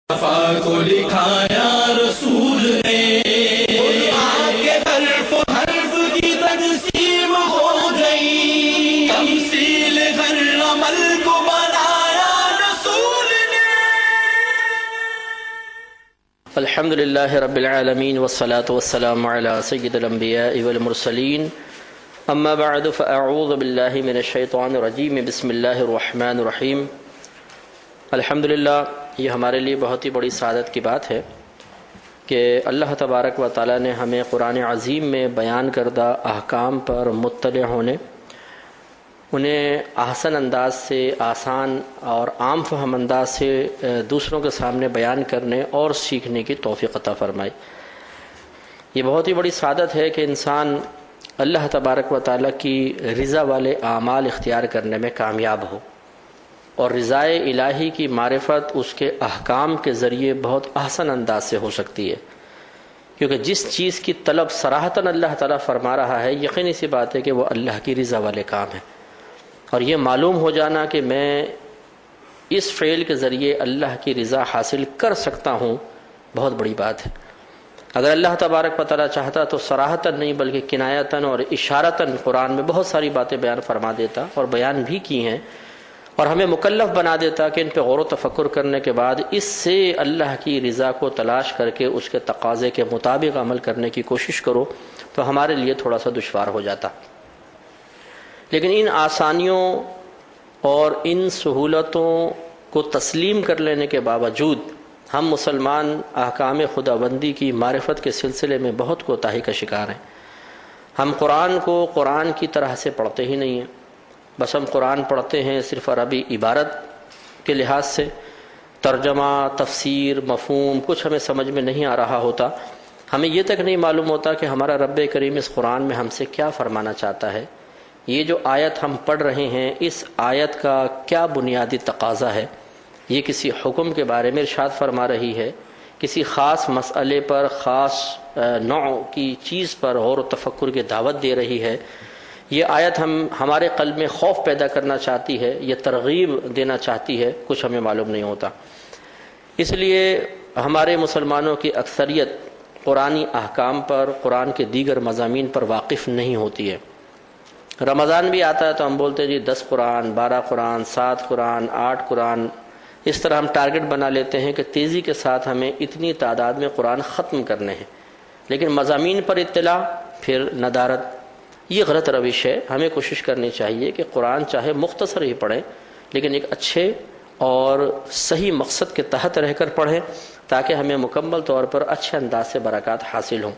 صفا کو لکھایا رسول نے، قرآن کے حرف حرف کی تقسیم ہو گئی، تمثیل ہر عمل کو بنایا رسول نے۔ الحمدللہ رب العالمین والصلاة والسلام علی سید الانبیاء والمرسلین، اما بعد فاعوذ باللہ من الشیطان الرجیم، بسم اللہ الرحمن الرحیم۔ الحمدللہ یہ ہمارے لیے بہت ہی بڑی سعادت کی بات ہے کہ اللہ تبارک و تعالیٰ نے ہمیں قرآن عظیم میں بیان کردہ احکام پر مطلع ہونے، انہیں احسن انداز سے، آسان اور عام فہم انداز سے دوسروں کے سامنے بیان کرنے اور سیکھنے کی توفیق عطا فرمائی۔ یہ بہت ہی بڑی سعادت ہے کہ انسان اللہ تبارک و تعالیٰ کی رضا والے اعمال اختیار کرنے میں کامیاب ہو، اور رضائے الہی کی معرفت اس کے احکام کے ذریعے بہت احسن انداز سے ہو سکتی ہے، کیونکہ جس چیز کی طلب صراحتاً اللہ تعالیٰ فرما رہا ہے، یقینی سی بات ہے کہ وہ اللہ کی رضا والے کام ہیں، اور یہ معلوم ہو جانا کہ میں اس فعل کے ذریعے اللہ کی رضا حاصل کر سکتا ہوں بہت بڑی بات ہے۔ اگر اللہ تبارک و تعالیٰ چاہتا تو صراحتاً نہیں بلکہ کنایتاً اور اشارتاً قرآن میں بہت ساری باتیں بیان فرما دیتا، اور بیان بھی کی ہیں، اور ہمیں مکلف بنا دیتا کہ ان پہ غور و تفکر کرنے کے بعد اس سے اللہ کی رضا کو تلاش کر کے اس کے تقاضے کے مطابق عمل کرنے کی کوشش کرو، تو ہمارے لیے تھوڑا سا دشوار ہو جاتا۔ لیکن ان آسانیوں اور ان سہولتوں کو تسلیم کر لینے کے باوجود ہم مسلمان احکام خداوندی کی معرفت کے سلسلے میں بہت کوتاہی کا شکار ہیں۔ ہم قرآن کو قرآن کی طرح سے پڑھتے ہی نہیں ہیں، بس ہم قرآن پڑھتے ہیں صرف عربی عبارت کے لحاظ سے، ترجمہ، تفسیر، مفہوم کچھ ہمیں سمجھ میں نہیں آ رہا ہوتا، ہمیں یہ تک نہیں معلوم ہوتا کہ ہمارا رب کریم اس قرآن میں ہم سے کیا فرمانا چاہتا ہے، یہ جو آیت ہم پڑھ رہے ہیں اس آیت کا کیا بنیادی تقاضا ہے، یہ کسی حکم کے بارے میں ارشاد فرما رہی ہے، کسی خاص مسئلے پر، خاص نوع کی چیز پر غور و تفکر کی دعوت دے رہی ہے، یہ آیت ہمارے قلب میں خوف پیدا کرنا چاہتی ہے، یہ ترغیب دینا چاہتی ہے، کچھ ہمیں معلوم نہیں ہوتا۔ اس لیے ہمارے مسلمانوں کی اکثریت قرآنی احکام پر، قرآن کے دیگر مضامین پر واقف نہیں ہوتی ہے۔ رمضان بھی آتا ہے تو ہم بولتے ہیں جی 10 قرآن، 12 قرآن، 7 قرآن، 8 قرآن، اس طرح ہم ٹارگٹ بنا لیتے ہیں کہ تیزی کے ساتھ ہمیں اتنی تعداد میں قرآن ختم کرنے ہیں، لیکن مضامین پر اطلاع پھر ندارت، یہ غلط روش ہے۔ ہمیں کوشش کرنی چاہیے کہ قرآن چاہے مختصر ہی پڑھیں، لیکن ایک اچھے اور صحیح مقصد کے تحت رہ کر پڑھیں، تاکہ ہمیں مکمل طور پر اچھے انداز سے برکات حاصل ہوں۔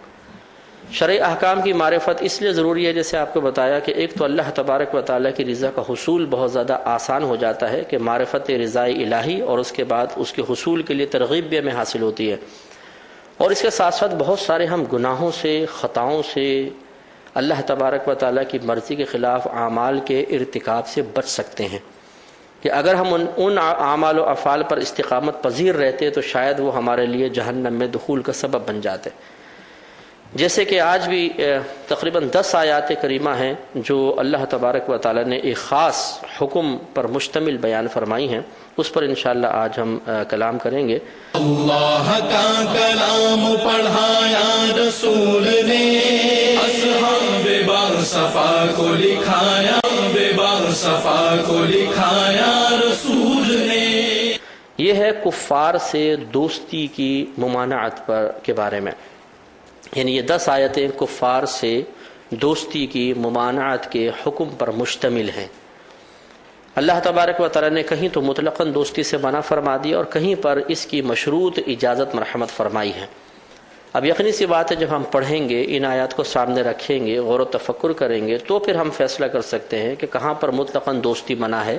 شرعی احکام کی معرفت اس لیے ضروری ہے، جیسے آپ کو بتایا کہ ایک تو اللہ تبارک و تعالیٰ کی رضا کا حصول بہت زیادہ آسان ہو جاتا ہے کہ معرفت رضائے الہی، اور اس کے بعد اس کے حصول کے لیے ترغیب بھی ہمیں حاصل ہوتی ہے، اور اس کے ساتھ ساتھ بہت سارے ہم گناہوں سے، خطاؤں سے، اللہ تبارک و تعالیٰ کی مرضی کے خلاف اعمال کے ارتکاب سے بچ سکتے ہیں، کہ اگر ہم ان اعمال و افعال پر استقامت پذیر رہتے تو شاید وہ ہمارے لیے جہنم میں دخول کا سبب بن جاتے۔ جیسے کہ آج بھی تقریباً 10 آیات کریمہ ہیں جو اللہ تبارک و تعالیٰ نے ایک خاص حکم پر مشتمل بیان فرمائی ہیں، اس پر انشاءاللہ آج ہم کلام کریں گے۔ اللہ کا کلام پڑھایا رسول نے، اصحاب باصفا کو لکھایا، باصفا کو لکھایا رسول نے۔ یہ ہے کفار سے دوستی کی ممانعت کے بارے میں، یعنی یہ 10 آیتیں کفار سے دوستی کی ممانعت کے حکم پر مشتمل ہیں۔ اللہ تبارک و تعالیٰ نے کہیں تو مطلقاً دوستی سے منع فرما دی، اور کہیں پر اس کی مشروط اجازت مرحمت فرمائی ہے۔ اب یقینی سی بات ہے جب ہم پڑھیں گے، ان آیات کو سامنے رکھیں گے، غور و تفکر کریں گے، تو پھر ہم فیصلہ کر سکتے ہیں کہ کہاں پر مطلقاً دوستی منع ہے،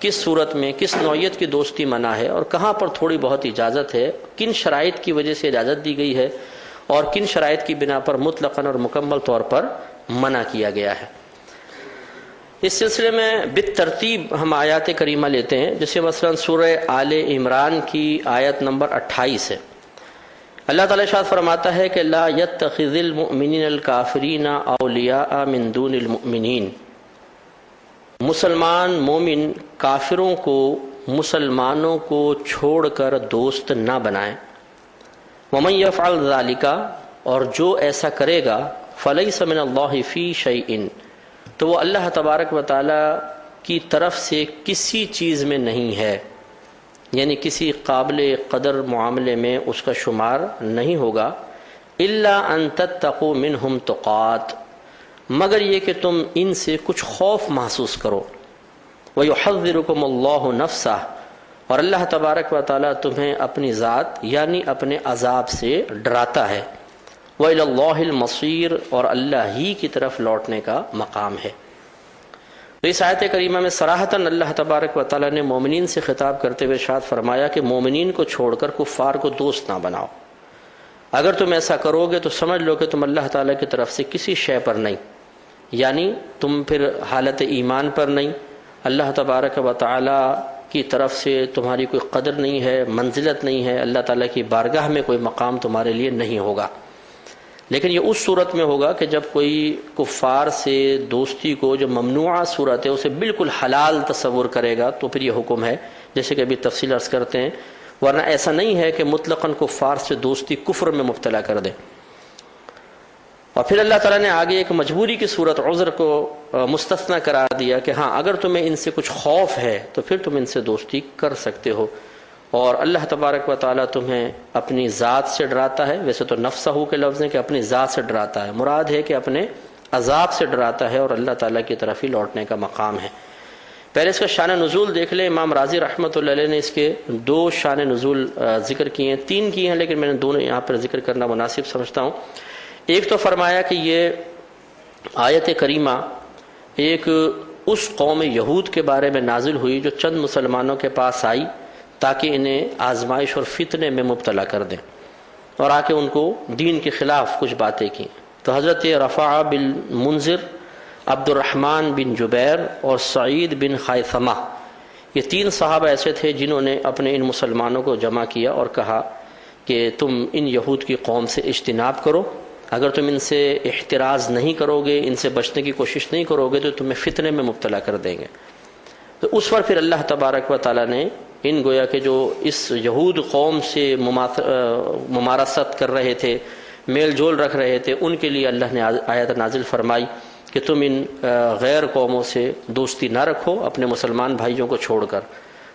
کس صورت میں، کس نوعیت کی دوستی منع ہے، اور کہاں پر تھوڑی بہت اجازت ہے، کن شرائط کی وجہ سے اجازت دی گئی ہے، اور کن شرائط کی بنا پر مطلقاً اور مکمل طور پر منع کیا گیا ہے۔ اس سلسلے میں بالترتیب ہم آیات کریمہ لیتے ہیں، جیسے مثلا سورہ آل عمران کی آیت نمبر 28 ہے۔ اللہ تعالیٰ ارشاد فرماتا ہے کہ لا يتخذ المؤمنین الکافرین اولیاء من دون المؤمنین، مسلمان مومن کافروں کو مسلمانوں کو چھوڑ کر دوست نہ بنائیں۔ وَمَن يَفْعَلْ ذَلِكَ، اور جو ایسا کرے گا، فَلَيْسَ مِنَ اللَّهِ فِي شَيْءٍ، تو وہ اللہ تبارک و تعالی کی طرف سے کسی چیز میں نہیں ہے، یعنی کسی قابل قدر معاملے میں اس کا شمار نہیں ہوگا۔ إِلَّا أَن تَتَّقُوا مِنْهُمْ تُقَاتٍ، مگر یہ کہ تم ان سے کچھ خوف محسوس کرو۔ وَيُحَذِّرُكُمُ اللَّهُ نَفْسَهُ، اور اللہ تبارک و تعالیٰ تمہیں اپنی ذات یعنی اپنے عذاب سے ڈراتا ہے۔ وَإِلَى اللَّهِ الْمَصِيرُ، اور اللہ ہی کی طرف لوٹنے کا مقام ہے۔ تو اس آیت کریمہ میں صراحتاً اللہ تبارک و تعالیٰ نے مومنین سے خطاب کرتے ہوئے ارشاد فرمایا کہ مومنین کو چھوڑ کر کفار کو دوست نہ بناؤ۔ اگر تم ایسا کرو گے تو سمجھ لو کہ تم اللہ تعالیٰ کی طرف سے کسی شے پر نہیں، یعنی تم پھر حالت ایمان پر نہیں، اللہ تبارک و تعالیٰ کی طرف سے تمہاری کوئی قدر نہیں ہے، منزلت نہیں ہے، اللہ تعالیٰ کی بارگاہ میں کوئی مقام تمہارے لیے نہیں ہوگا۔ لیکن یہ اس صورت میں ہوگا کہ جب کوئی کفار سے دوستی کو جو ممنوعہ صورت ہے اسے بالکل حلال تصور کرے گا تو پھر یہ حکم ہے، جیسے کہ ابھی تفصیل عرض کرتے ہیں، ورنہ ایسا نہیں ہے کہ مطلقاً کفار سے دوستی کفر میں مبتلا کر دے۔ اور پھر اللہ تعالیٰ نے آگے ایک مجبوری کی صورت عذر کو مستثنیٰ قرار دیا کہ ہاں اگر تمہیں ان سے کچھ خوف ہے تو پھر تم ان سے دوستی کر سکتے ہو، اور اللہ تبارک و تعالیٰ تمہیں اپنی ذات سے ڈراتا ہے۔ ویسے تو نفسہ کے لفظ ہیں کہ اپنی ذات سے ڈراتا ہے، مراد ہے کہ اپنے عذاب سے ڈراتا ہے اور اللہ تعالیٰ کی طرف ہی لوٹنے کا مقام ہے۔ پہلے اس کا شان نزول دیکھ لیں۔ امام راضی رحمۃ اللہ علیہ نے اس کے دو شان نزول ذکر کیے ہیں، تین کیے ہیں لیکن میں نے دونوں یہاں پر ذکر کرنا مناسب سمجھتا ہوں۔ ایک تو فرمایا کہ یہ آیت کریمہ ایک اس قوم یہود کے بارے میں نازل ہوئی جو چند مسلمانوں کے پاس آئی تاکہ انہیں آزمائش اور فتنے میں مبتلا کر دیں، اور آ کے ان کو دین کے خلاف کچھ باتیں کی۔ تو حضرت رفاعہ بن منذر، عبد الرحمن بن جبیر اور سعید بن خیثمہ، یہ تین صحابہ ایسے تھے جنہوں نے اپنے ان مسلمانوں کو جمع کیا اور کہا کہ تم ان یہود کی قوم سے اجتناب کرو، اگر تم ان سے احتراز نہیں کرو گے، ان سے بچنے کی کوشش نہیں کرو گے تو تمہیں فتنے میں مبتلا کر دیں گے۔ تو اس پر پھر اللہ تبارک و تعالیٰ نے ان گویا کہ جو اس یہود قوم سے ممارست کر رہے تھے، میل جول رکھ رہے تھے، ان کے لیے اللہ نے آیت نازل فرمائی کہ تم ان غیر قوموں سے دوستی نہ رکھو اپنے مسلمان بھائیوں کو چھوڑ کر،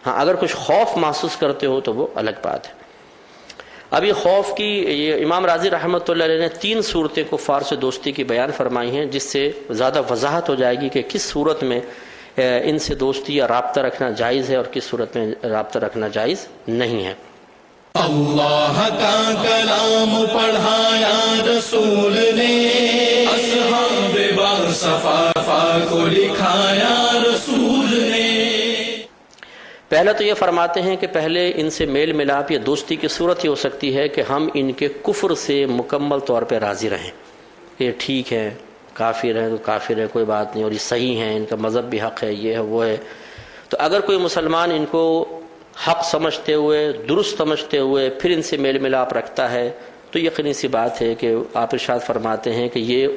ہاں اگر کچھ خوف محسوس کرتے ہو تو وہ الگ بات ہے۔ اب یہ خوف کی یہ امام راضی رحمۃ اللہ علیہ نے تین صورتیں کفار سے دوستی کی بیان فرمائی ہیں، جس سے زیادہ وضاحت ہو جائے گی کہ کس صورت میں ان سے دوستی یا رابطہ رکھنا جائز ہے اور کس صورت میں رابطہ رکھنا جائز نہیں ہے۔ اللہ کا کلام پڑھایا رسول نے، اصحاب باصفا کو لکھایا رسول نے۔ پہلا تو یہ فرماتے ہیں کہ پہلے ان سے میل ملاپ یا دوستی کی صورت یہ ہو سکتی ہے کہ ہم ان کے کفر سے مکمل طور پہ راضی رہیں، یہ ٹھیک ہے، کافر ہے تو کافر ہے، کوئی بات نہیں، اور یہ صحیح ہیں، ان کا مذہب بھی حق ہے، یہ ہے وہ ہے۔ تو اگر کوئی مسلمان ان کو حق سمجھتے ہوئے، درست سمجھتے ہوئے پھر ان سے میل ملاپ رکھتا ہے تو یقینی سی بات ہے کہ آپ ارشاد فرماتے ہیں کہ یہ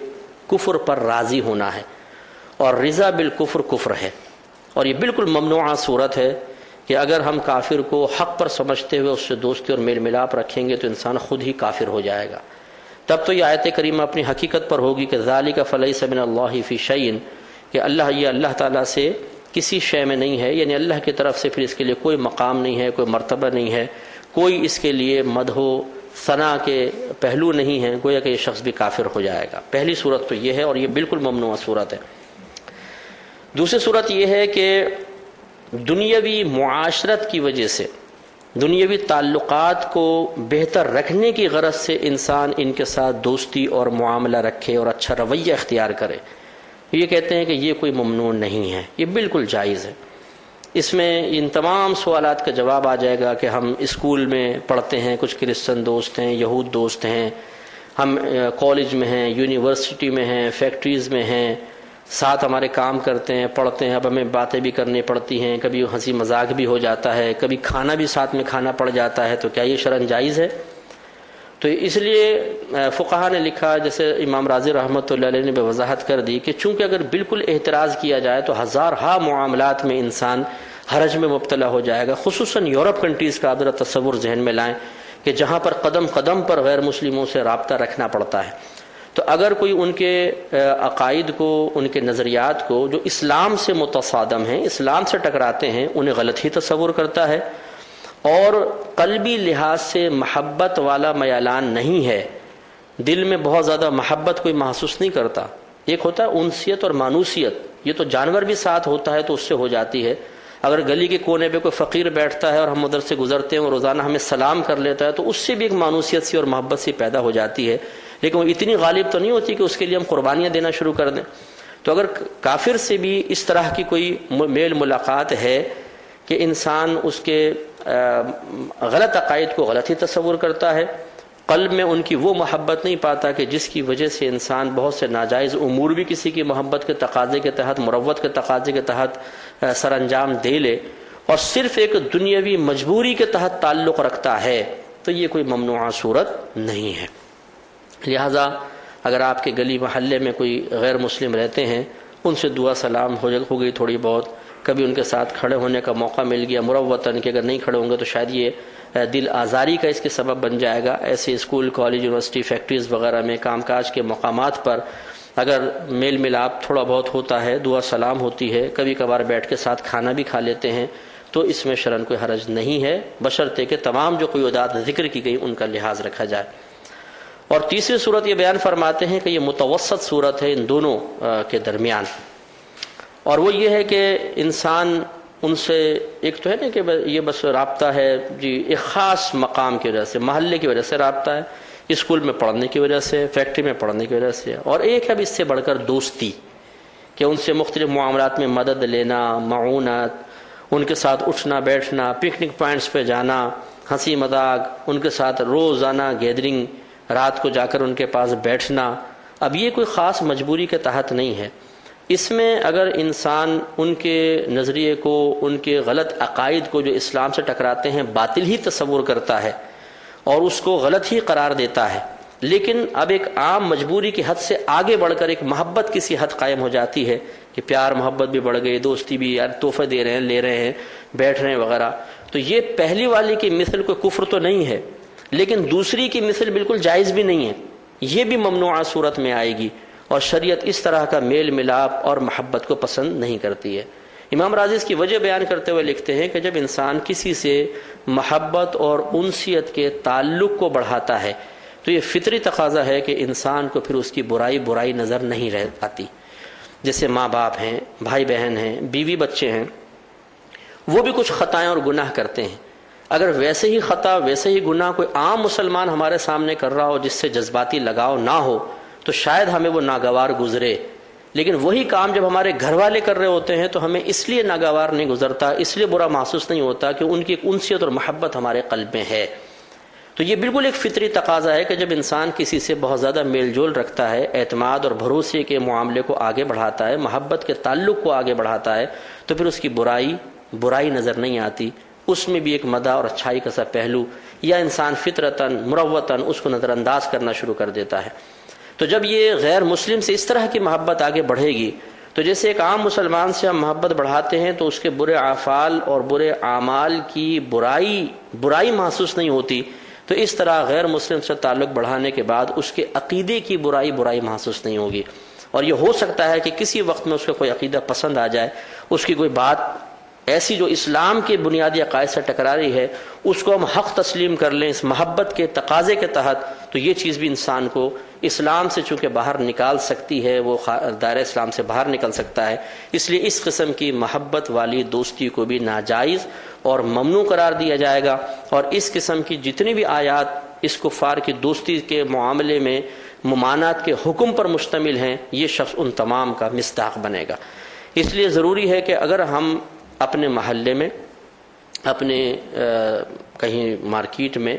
کفر پر راضی ہونا ہے، اور رضا بالکفر کفر ہے، اور یہ بالکل ممنوعہ صورت ہے کہ اگر ہم کافر کو حق پر سمجھتے ہوئے اس سے دوستی اور میل ملاپ رکھیں گے تو انسان خود ہی کافر ہو جائے گا۔ تب تو یہ آیت کریمہ اپنی حقیقت پر ہوگی کہ ذالک فلیس من اللہ فی شیء، کہ یہ اللہ تعالیٰ سے کسی شے میں نہیں ہے، یعنی اللہ کی طرف سے پھر اس کے لیے کوئی مقام نہیں ہے، کوئی مرتبہ نہیں ہے، کوئی اس کے لیے مدح و ثنا کے پہلو نہیں ہیں، گویا کہ یہ شخص بھی کافر ہو جائے گا۔ پہلی صورت تو یہ ہے، اور یہ بالکل ممنوع صورت ہے۔ دوسری صورت یہ ہے کہ دنیاوی معاشرت کی وجہ سے، دنیاوی تعلقات کو بہتر رکھنے کی غرض سے انسان ان کے ساتھ دوستی اور معاملہ رکھے اور اچھا رویہ اختیار کرے، یہ کہتے ہیں کہ یہ کوئی ممنوع نہیں ہے، یہ بالکل جائز ہے۔ اس میں ان تمام سوالات کا جواب آ جائے گا کہ ہم اسکول میں پڑھتے ہیں، کچھ کرسچن دوست ہیں، یہود دوست ہیں، ہم کالج میں ہیں، یونیورسٹی میں ہیں، فیکٹریز میں ہیں، ساتھ ہمارے کام کرتے ہیں، پڑھتے ہیں، اب ہمیں باتیں بھی کرنی پڑتی ہیں، کبھی ہنسی مذاق بھی ہو جاتا ہے، کبھی کھانا بھی ساتھ میں کھانا پڑ جاتا ہے، تو کیا یہ شرعاً جائز ہے؟ تو اس لیے فقہا نے لکھا، جیسے امام راضی رحمۃ اللہ علیہ نے بھی وضاحت کر دی کہ چونکہ اگر بالکل احتراز کیا جائے تو ہزارہا معاملات میں انسان حرج میں مبتلا ہو جائے گا۔ خصوصاً یورپ کنٹریز کا آپ ذرا تصور ذہن میں لائیں کہ جہاں پر قدم قدم پر غیر مسلموں سے رابطہ رکھنا پڑتا ہے، تو اگر کوئی ان کے عقائد کو، ان کے نظریات کو جو اسلام سے متصادم ہیں، اسلام سے ٹکراتے ہیں، انہیں غلط ہی تصور کرتا ہے اور قلبی لحاظ سے محبت والا میلان نہیں ہے، دل میں بہت زیادہ محبت کوئی محسوس نہیں کرتا۔ ایک ہوتا ہے انسیت اور مانوسیت، یہ تو جانور بھی ساتھ ہوتا ہے تو اس سے ہو جاتی ہے۔ اگر گلی کے کونے پہ کوئی فقیر بیٹھتا ہے اور ہم ادھر سے گزرتے ہیں اور روزانہ ہمیں سلام کر لیتا ہے تو اس سے بھی ایک مانوسیت سی اور محبت سی پیدا ہو جاتی ہے، لیکن وہ اتنی غالب تو نہیں ہوتی کہ اس کے لیے ہم قربانیاں دینا شروع کر دیں۔ تو اگر کافر سے بھی اس طرح کی کوئی میل ملاقات ہے کہ انسان اس کے غلط عقائد کو غلط ہی تصور کرتا ہے، قلب میں ان کی وہ محبت نہیں پاتا کہ جس کی وجہ سے انسان بہت سے ناجائز امور بھی کسی کی محبت کے تقاضے کے تحت، مروت کے تقاضے کے تحت سر انجام دے لے، اور صرف ایک دنیاوی مجبوری کے تحت تعلق رکھتا ہے، تو یہ کوئی ممنوعہ صورت نہیں ہے۔ لہٰذا اگر آپ کے گلی محلے میں کوئی غیر مسلم رہتے ہیں، ان سے دعا سلام ہو گئی تھوڑی بہت، کبھی ان کے ساتھ کھڑے ہونے کا موقع مل گیا مروتاً کہ اگر نہیں کھڑے ہوں گے تو شاید یہ دل آزاری کا اس کے سبب بن جائے گا، ایسے اسکول، کالج، یونیورسٹی، فیکٹریز وغیرہ میں کام کاج کے مقامات پر اگر میل ملاپ تھوڑا بہت ہوتا ہے، دعا سلام ہوتی ہے، کبھی کبھار بیٹھ کے ساتھ کھانا بھی کھا لیتے ہیں، تو اس میں شرعاً کوئی حرج نہیں ہے، بشرطے کہ تمام جو قیودات ذکر کی گئی ان کا لحاظ رکھا جائے۔ اور تیسری صورت یہ بیان فرماتے ہیں کہ یہ متوسط صورت ہے ان دونوں کے درمیان، اور وہ یہ ہے کہ انسان ان سے، ایک تو ہے نا کہ یہ بس رابطہ ہے جی ایک خاص مقام کی وجہ سے، محلے کی وجہ سے رابطہ ہے، اسکول میں پڑھنے کی وجہ سے، فیکٹری میں پڑھنے کی وجہ سے، اور ایک ہے اب اس سے بڑھ کر دوستی، کہ ان سے مختلف معاملات میں مدد لینا، معاونت، ان کے ساتھ اٹھنا بیٹھنا، پکنک پوائنٹس پہ جانا، ہنسی مذاق، ان کے ساتھ روزانہ گیدرنگ، رات کو جا کر ان کے پاس بیٹھنا۔ اب یہ کوئی خاص مجبوری کے تحت نہیں ہے، اس میں اگر انسان ان کے نظریے کو، ان کے غلط عقائد کو جو اسلام سے ٹکراتے ہیں باطل ہی تصور کرتا ہے اور اس کو غلط ہی قرار دیتا ہے، لیکن اب ایک عام مجبوری کی حد سے آگے بڑھ کر ایک محبت کی سی حد قائم ہو جاتی ہے کہ پیار محبت بھی بڑھ گئی، دوستی بھی، یار تحفے دے رہے ہیں، لے رہے ہیں، بیٹھ رہے ہیں وغیرہ، تو یہ پہلی والی کی مثل کوئی کفر تو نہیں ہے، لیکن دوسری کی مثل بالکل جائز بھی نہیں ہے، یہ بھی ممنوعہ صورت میں آئے گی، اور شریعت اس طرح کا میل ملاپ اور محبت کو پسند نہیں کرتی ہے۔ امام راضی اس کی وجہ بیان کرتے ہوئے لکھتے ہیں کہ جب انسان کسی سے محبت اور انسیت کے تعلق کو بڑھاتا ہے تو یہ فطری تقاضا ہے کہ انسان کو پھر اس کی برائی نظر نہیں رہ آتی۔ جیسے ماں باپ ہیں، بھائی بہن ہیں، بیوی بچے ہیں، وہ بھی کچھ خطائیں اور گناہ کرتے ہیں، اگر ویسے ہی خطا، ویسے ہی گناہ کوئی عام مسلمان ہمارے سامنے کر رہا ہو جس سے جذباتی لگاؤ نہ ہو تو شاید ہمیں وہ ناگوار گزرے، لیکن وہی کام جب ہمارے گھر والے کر رہے ہوتے ہیں تو ہمیں اس لیے ناگوار نہیں گزرتا، اس لیے برا محسوس نہیں ہوتا کہ ان کی ایک انسیت اور محبت ہمارے قلب میں ہے۔ تو یہ بالکل ایک فطری تقاضا ہے کہ جب انسان کسی سے بہت زیادہ میل جول رکھتا ہے، اعتماد اور بھروسے کے معاملے کو آگے بڑھاتا ہے، محبت کے تعلق کو آگے بڑھاتا ہے، تو پھر اس کی برائی نظر نہیں آتی، اس میں بھی ایک مدح اور اچھائی کا سا پہلو، یا انسان فطرتاً مروتاً اس کو نظر انداز کرنا شروع کر دیتا ہے۔ تو جب یہ غیر مسلم سے اس طرح کی محبت آگے بڑھے گی تو جیسے ایک عام مسلمان سے ہم محبت بڑھاتے ہیں تو اس کے برے افعال اور برے اعمال کی برائی محسوس نہیں ہوتی، تو اس طرح غیر مسلم سے تعلق بڑھانے کے بعد اس کے عقیدے کی برائی محسوس نہیں ہوگی، اور یہ ہو سکتا ہے کہ کسی وقت میں اس کو کوئی عقیدہ پسند آ جائے، اس کی کوئی بات ایسی جو اسلام کے بنیادی عقائد سے ٹکرا رہی ہے اس کو ہم حق تسلیم کر لیں اس محبت کے تقاضے کے تحت، تو یہ چیز بھی انسان کو اسلام سے چونکہ باہر نکال سکتی ہے، وہ دائرہ اسلام سے باہر نکل سکتا ہے، اس لیے اس قسم کی محبت والی دوستی کو بھی ناجائز اور ممنوع قرار دیا جائے گا، اور اس قسم کی جتنی بھی آیات اس کفار کی دوستی کے معاملے میں ممانعت کے حکم پر مشتمل ہیں، یہ شخص ان تمام کا مصداق بنے گا۔ اس لیے ضروری ہے کہ اگر ہم اپنے محلے میں، اپنے کہیں مارکیٹ میں،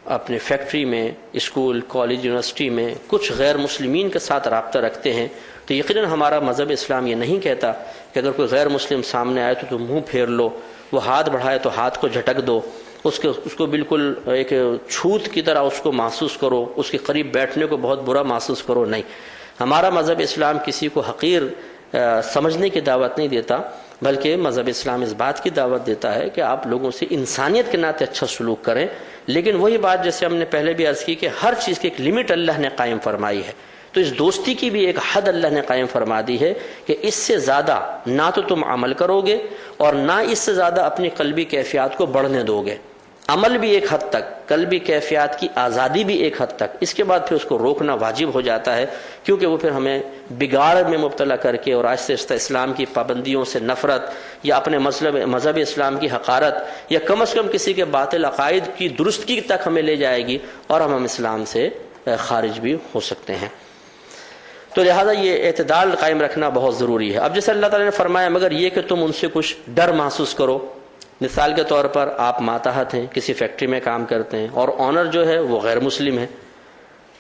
اپنے فیکٹری میں، اسکول، کالج، یونیورسٹی میں کچھ غیر مسلمین کے ساتھ رابطہ رکھتے ہیں تو یقیناً ہمارا مذہب اسلام یہ نہیں کہتا کہ اگر کوئی غیر مسلم سامنے آئے تو تم منہ پھیر لو، وہ ہاتھ بڑھائے تو ہاتھ کو جھٹک دو، اس کو بالکل ایک چھوت کی طرح اس کو محسوس کرو، اس کے قریب بیٹھنے کو بہت برا محسوس کرو، نہیں۔ ہمارا مذہب اسلام کسی کو حقیر سمجھنے کی دعوت نہیں دیتا، بلکہ مذہب اسلام اس بات کی دعوت دیتا ہے کہ آپ لوگوں سے انسانیت کے ناطے اچھا سلوک کریں، لیکن وہی بات جیسے ہم نے پہلے بھی عرض کی کہ ہر چیز کی ایک لمٹ اللہ نے قائم فرمائی ہے، تو اس دوستی کی بھی ایک حد اللہ نے قائم فرما دی ہے کہ اس سے زیادہ نہ تو تم عمل کرو گے اور نہ اس سے زیادہ اپنی قلبی کیفیات کو بڑھنے دو گے۔ عمل بھی ایک حد تک، قلبی کیفیات کی آزادی بھی ایک حد تک، اس کے بعد پھر اس کو روکنا واجب ہو جاتا ہے، کیونکہ وہ پھر ہمیں بگاڑ میں مبتلا کر کے اور آہستہ آہستہ اسلام کی پابندیوں سے نفرت یا اپنے مذہب اسلام کی حقارت یا کم از کم کسی کے باطل عقائد کی درستگی تک ہمیں لے جائے گی اور ہم اسلام سے خارج بھی ہو سکتے ہیں۔ تو لہٰذا یہ اعتدال قائم رکھنا بہت ضروری ہے۔ اب جیسے اللہ تعالیٰ نے فرمایا مگر یہ کہ تم ان سے کچھ ڈر محسوس کرو، مثال کے طور پر آپ ماتحت ہیں، کسی فیکٹری میں کام کرتے ہیں اور آنر جو ہے وہ غیر مسلم ہے،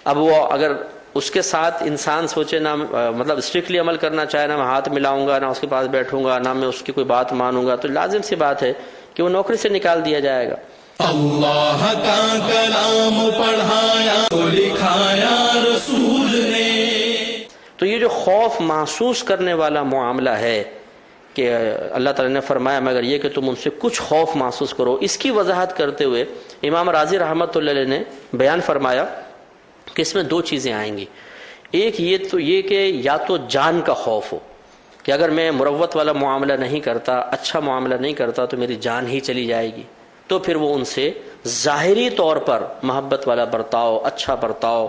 اب وہ اگر اس کے ساتھ انسان سوچے نہ مطلب اسٹرکٹلی عمل کرنا چاہے، نہ میں ہاتھ ملاؤں گا، نہ اس کے پاس بیٹھوں گا، نہ میں اس کی کوئی بات مانوں گا، تو لازم سی بات ہے کہ وہ نوکری سے نکال دیا جائے گا۔ اللہ کا کلام پڑھایا تو لکھایا رسول نے۔ تو یہ جو خوف محسوس کرنے والا معاملہ ہے کہ اللہ تعالیٰ نے فرمایا مگر یہ کہ تم ان سے کچھ خوف محسوس کرو، اس کی وضاحت کرتے ہوئے امام راضی رحمۃ اللہ علیہ نے بیان فرمایا کہ اس میں دو چیزیں آئیں گی۔ ایک یہ کہ یا تو جان کا خوف ہو کہ اگر میں مروت والا معاملہ نہیں کرتا، اچھا معاملہ نہیں کرتا تو میری جان ہی چلی جائے گی، تو پھر وہ ان سے ظاہری طور پر محبت والا برتاؤ، اچھا برتاؤ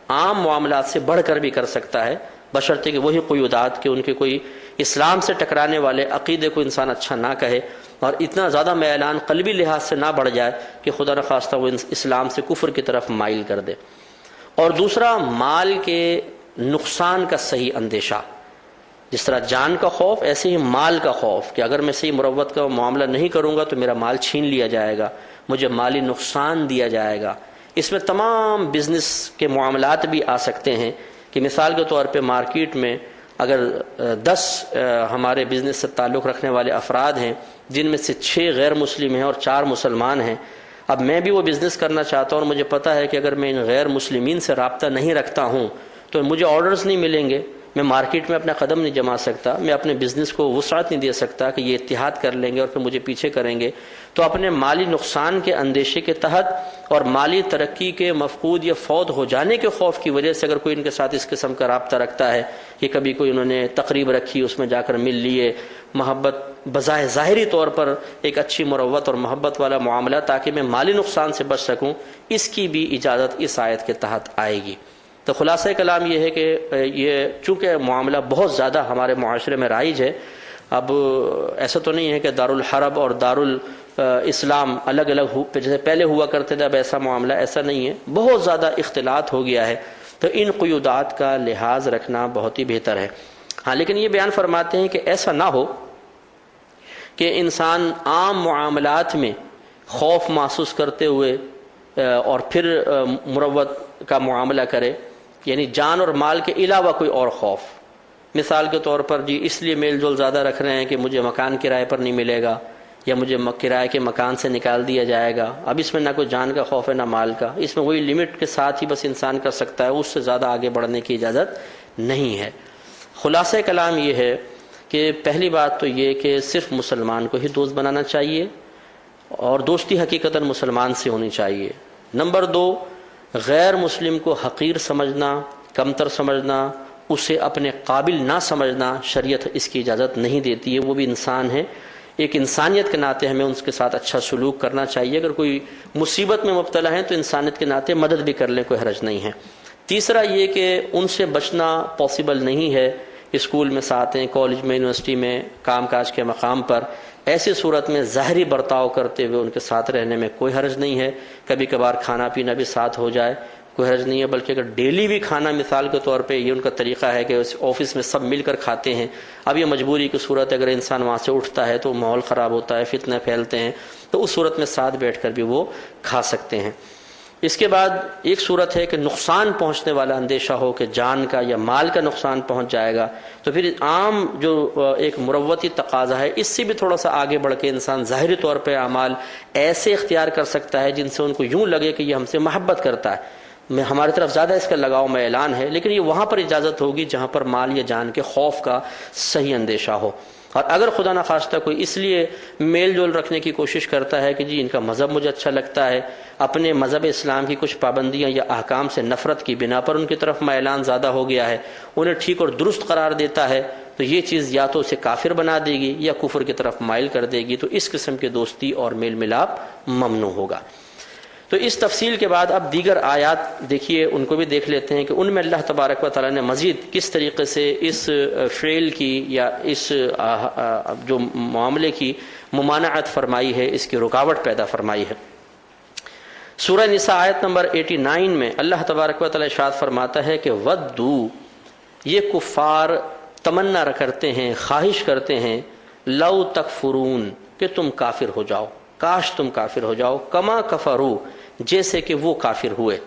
عام معاملات سے بڑھ کر بھی کر سکتا ہے، بشرطے کہ وہی قیودات کہ ان کے کوئی اسلام سے ٹکرانے والے عقیدے کو انسان اچھا نہ کہے اور اتنا زیادہ میلان قلبی لحاظ سے نہ بڑھ جائے کہ خدا نخواستہ وہ اسلام سے کفر کی طرف مائل کر دے۔ اور دوسرا مال کے نقصان کا صحیح اندیشہ، جس طرح جان کا خوف ایسے ہی مال کا خوف کہ اگر میں صحیح مروت کا معاملہ نہیں کروں گا تو میرا مال چھین لیا جائے گا، مجھے مالی نقصان دیا جائے گا۔ اس میں تمام بزنس کے معاملات بھی آ سکتے ہیں کہ مثال کے طور پہ مارکیٹ میں اگر 10 ہمارے بزنس سے تعلق رکھنے والے افراد ہیں جن میں سے 6 غیر مسلم ہیں اور 4 مسلمان ہیں، اب میں بھی وہ بزنس کرنا چاہتا ہوں اور مجھے پتہ ہے کہ اگر میں ان غیر مسلمین سے رابطہ نہیں رکھتا ہوں تو مجھے آرڈرز نہیں ملیں گے، میں مارکیٹ میں اپنا قدم نہیں جما سکتا، میں اپنے بزنس کو وسعت نہیں دے سکتا کہ یہ اتحاد کر لیں گے اور پھر مجھے پیچھے کریں گے۔ تو اپنے مالی نقصان کے اندیشے کے تحت اور مالی ترقی کے مفقود یا فوت ہو جانے کے خوف کی وجہ سے اگر کوئی ان کے ساتھ اس قسم کا رابطہ رکھتا ہے کہ کبھی کوئی انہوں نے تقریب رکھی اس میں جا کر مل لیے، محبت بظاہر ظاہری طور پر ایک اچھی مروت اور محبت والا معاملہ تاکہ میں مالی نقصان سے بچ سکوں، اس کی بھی اجازت اس آیت کے تحت آئے گی۔ تو خلاصہ کلام یہ ہے کہ یہ چونکہ معاملہ بہت زیادہ ہمارے معاشرے میں رائج ہے، اب ایسا تو نہیں ہے کہ دارالحرب اور دارالاسلام الگ الگ جیسے پہلے ہوا کرتے تھے، اب ایسا معاملہ ایسا نہیں ہے، بہت زیادہ اختلاط ہو گیا ہے، تو ان قیودات کا لحاظ رکھنا بہت ہی بہتر ہے۔ ہاں لیکن یہ بیان فرماتے ہیں کہ ایسا نہ ہو کہ انسان عام معاملات میں خوف محسوس کرتے ہوئے اور پھر مروت کا معاملہ کرے، یعنی جان اور مال کے علاوہ کوئی اور خوف، مثال کے طور پر جی اس لیے میل جول زیادہ رکھ رہے ہیں کہ مجھے مکان کرائے پر نہیں ملے گا یا مجھے کرائے کے مکان سے نکال دیا جائے گا، اب اس میں نہ کوئی جان کا خوف ہے نہ مال کا، اس میں وہی لمٹ کے ساتھ ہی بس انسان کر سکتا ہے، اس سے زیادہ آگے بڑھنے کی اجازت نہیں ہے۔ خلاصہ کلام یہ ہے کہ پہلی بات تو یہ کہ صرف مسلمان کو ہی دوست بنانا چاہیے اور دوستی حقیقتاً مسلمان سے ہونی چاہیے۔ نمبر 2، غیر مسلم کو حقیر سمجھنا، کمتر سمجھنا، اسے اپنے قابل نہ سمجھنا شریعت اس کی اجازت نہیں دیتی ہے، وہ بھی انسان ہے، ایک انسانیت کے ناطے ہمیں ان کے ساتھ اچھا سلوک کرنا چاہیے، اگر کوئی مصیبت میں مبتلا ہے تو انسانیت کے ناطے مدد بھی کر لیں، کوئی حرج نہیں ہے۔ تیسرا یہ کہ ان سے بچنا پاسبل نہیں ہے، اسکول میں ساتھ ہیں، کالج میں، یونیورسٹی میں، کام کاج کے مقام پر، ایسی صورت میں ظاہری برتاؤ کرتے ہوئے ان کے ساتھ رہنے میں کوئی حرج نہیں ہے، کبھی کبھار کھانا پینا بھی ساتھ ہو جائے کوئی حرج نہیں ہے، بلکہ اگر ڈیلی بھی کھانا، مثال کے طور پہ یہ ان کا طریقہ ہے کہ آفس میں سب مل کر کھاتے ہیں، اب یہ مجبوری کی صورت ہے، اگر انسان وہاں سے اٹھتا ہے تو ماحول خراب ہوتا ہے، فتنہ پھیلتے ہیں، تو اس صورت میں ساتھ بیٹھ کر بھی وہ کھا سکتے ہیں۔ اس کے بعد ایک صورت ہے کہ نقصان پہنچنے والا اندیشہ ہو کہ جان کا یا مال کا نقصان پہنچ جائے گا، تو پھر عام جو ایک مروتی تقاضا ہے اس سے بھی تھوڑا سا آگے بڑھ کے انسان ظاہری طور پہ اعمال ایسے اختیار کر سکتا ہے جن سے ان کو یوں لگے کہ یہ ہم سے محبت کرتا ہے، ہماری طرف زیادہ اس کا لگاؤ میں اعلان ہے، لیکن یہ وہاں پر اجازت ہوگی جہاں پر مال یا جان کے خوف کا صحیح اندیشہ ہو۔ اور اگر خدا نخواستہ کوئی اس لیے میل جول رکھنے کی کوشش کرتا ہے کہ جی ان کا مذہب مجھے اچھا لگتا ہے، اپنے مذہب اسلام کی کچھ پابندیاں یا احکام سے نفرت کی بنا پر ان کی طرف میلان زیادہ ہو گیا ہے، انہیں ٹھیک اور درست قرار دیتا ہے، تو یہ چیز یا تو اسے کافر بنا دے گی یا کفر کی طرف مائل کر دے گی، تو اس قسم کی دوستی اور میل ملاپ ممنوع ہوگا۔ تو اس تفصیل کے بعد اب دیگر آیات دیکھیے، ان کو بھی دیکھ لیتے ہیں کہ ان میں اللہ تبارک و تعالیٰ نے مزید کس طریقے سے اس فعل کی یا اس جو معاملے کی ممانعت فرمائی ہے، اس کی رکاوٹ پیدا فرمائی ہے۔ سورہ نساء آیت نمبر 89 میں اللہ تبارک و تعالیٰ ارشاد فرماتا ہے کہ ودو، یہ کفار تمنا کرتے ہیں، خواہش کرتے ہیں، لو تکفرون، کہ تم کافر ہو جاؤ، کاش تم کافر ہو جاؤ، کما کفروا، جیسے کہ وہ کافر ہوئے،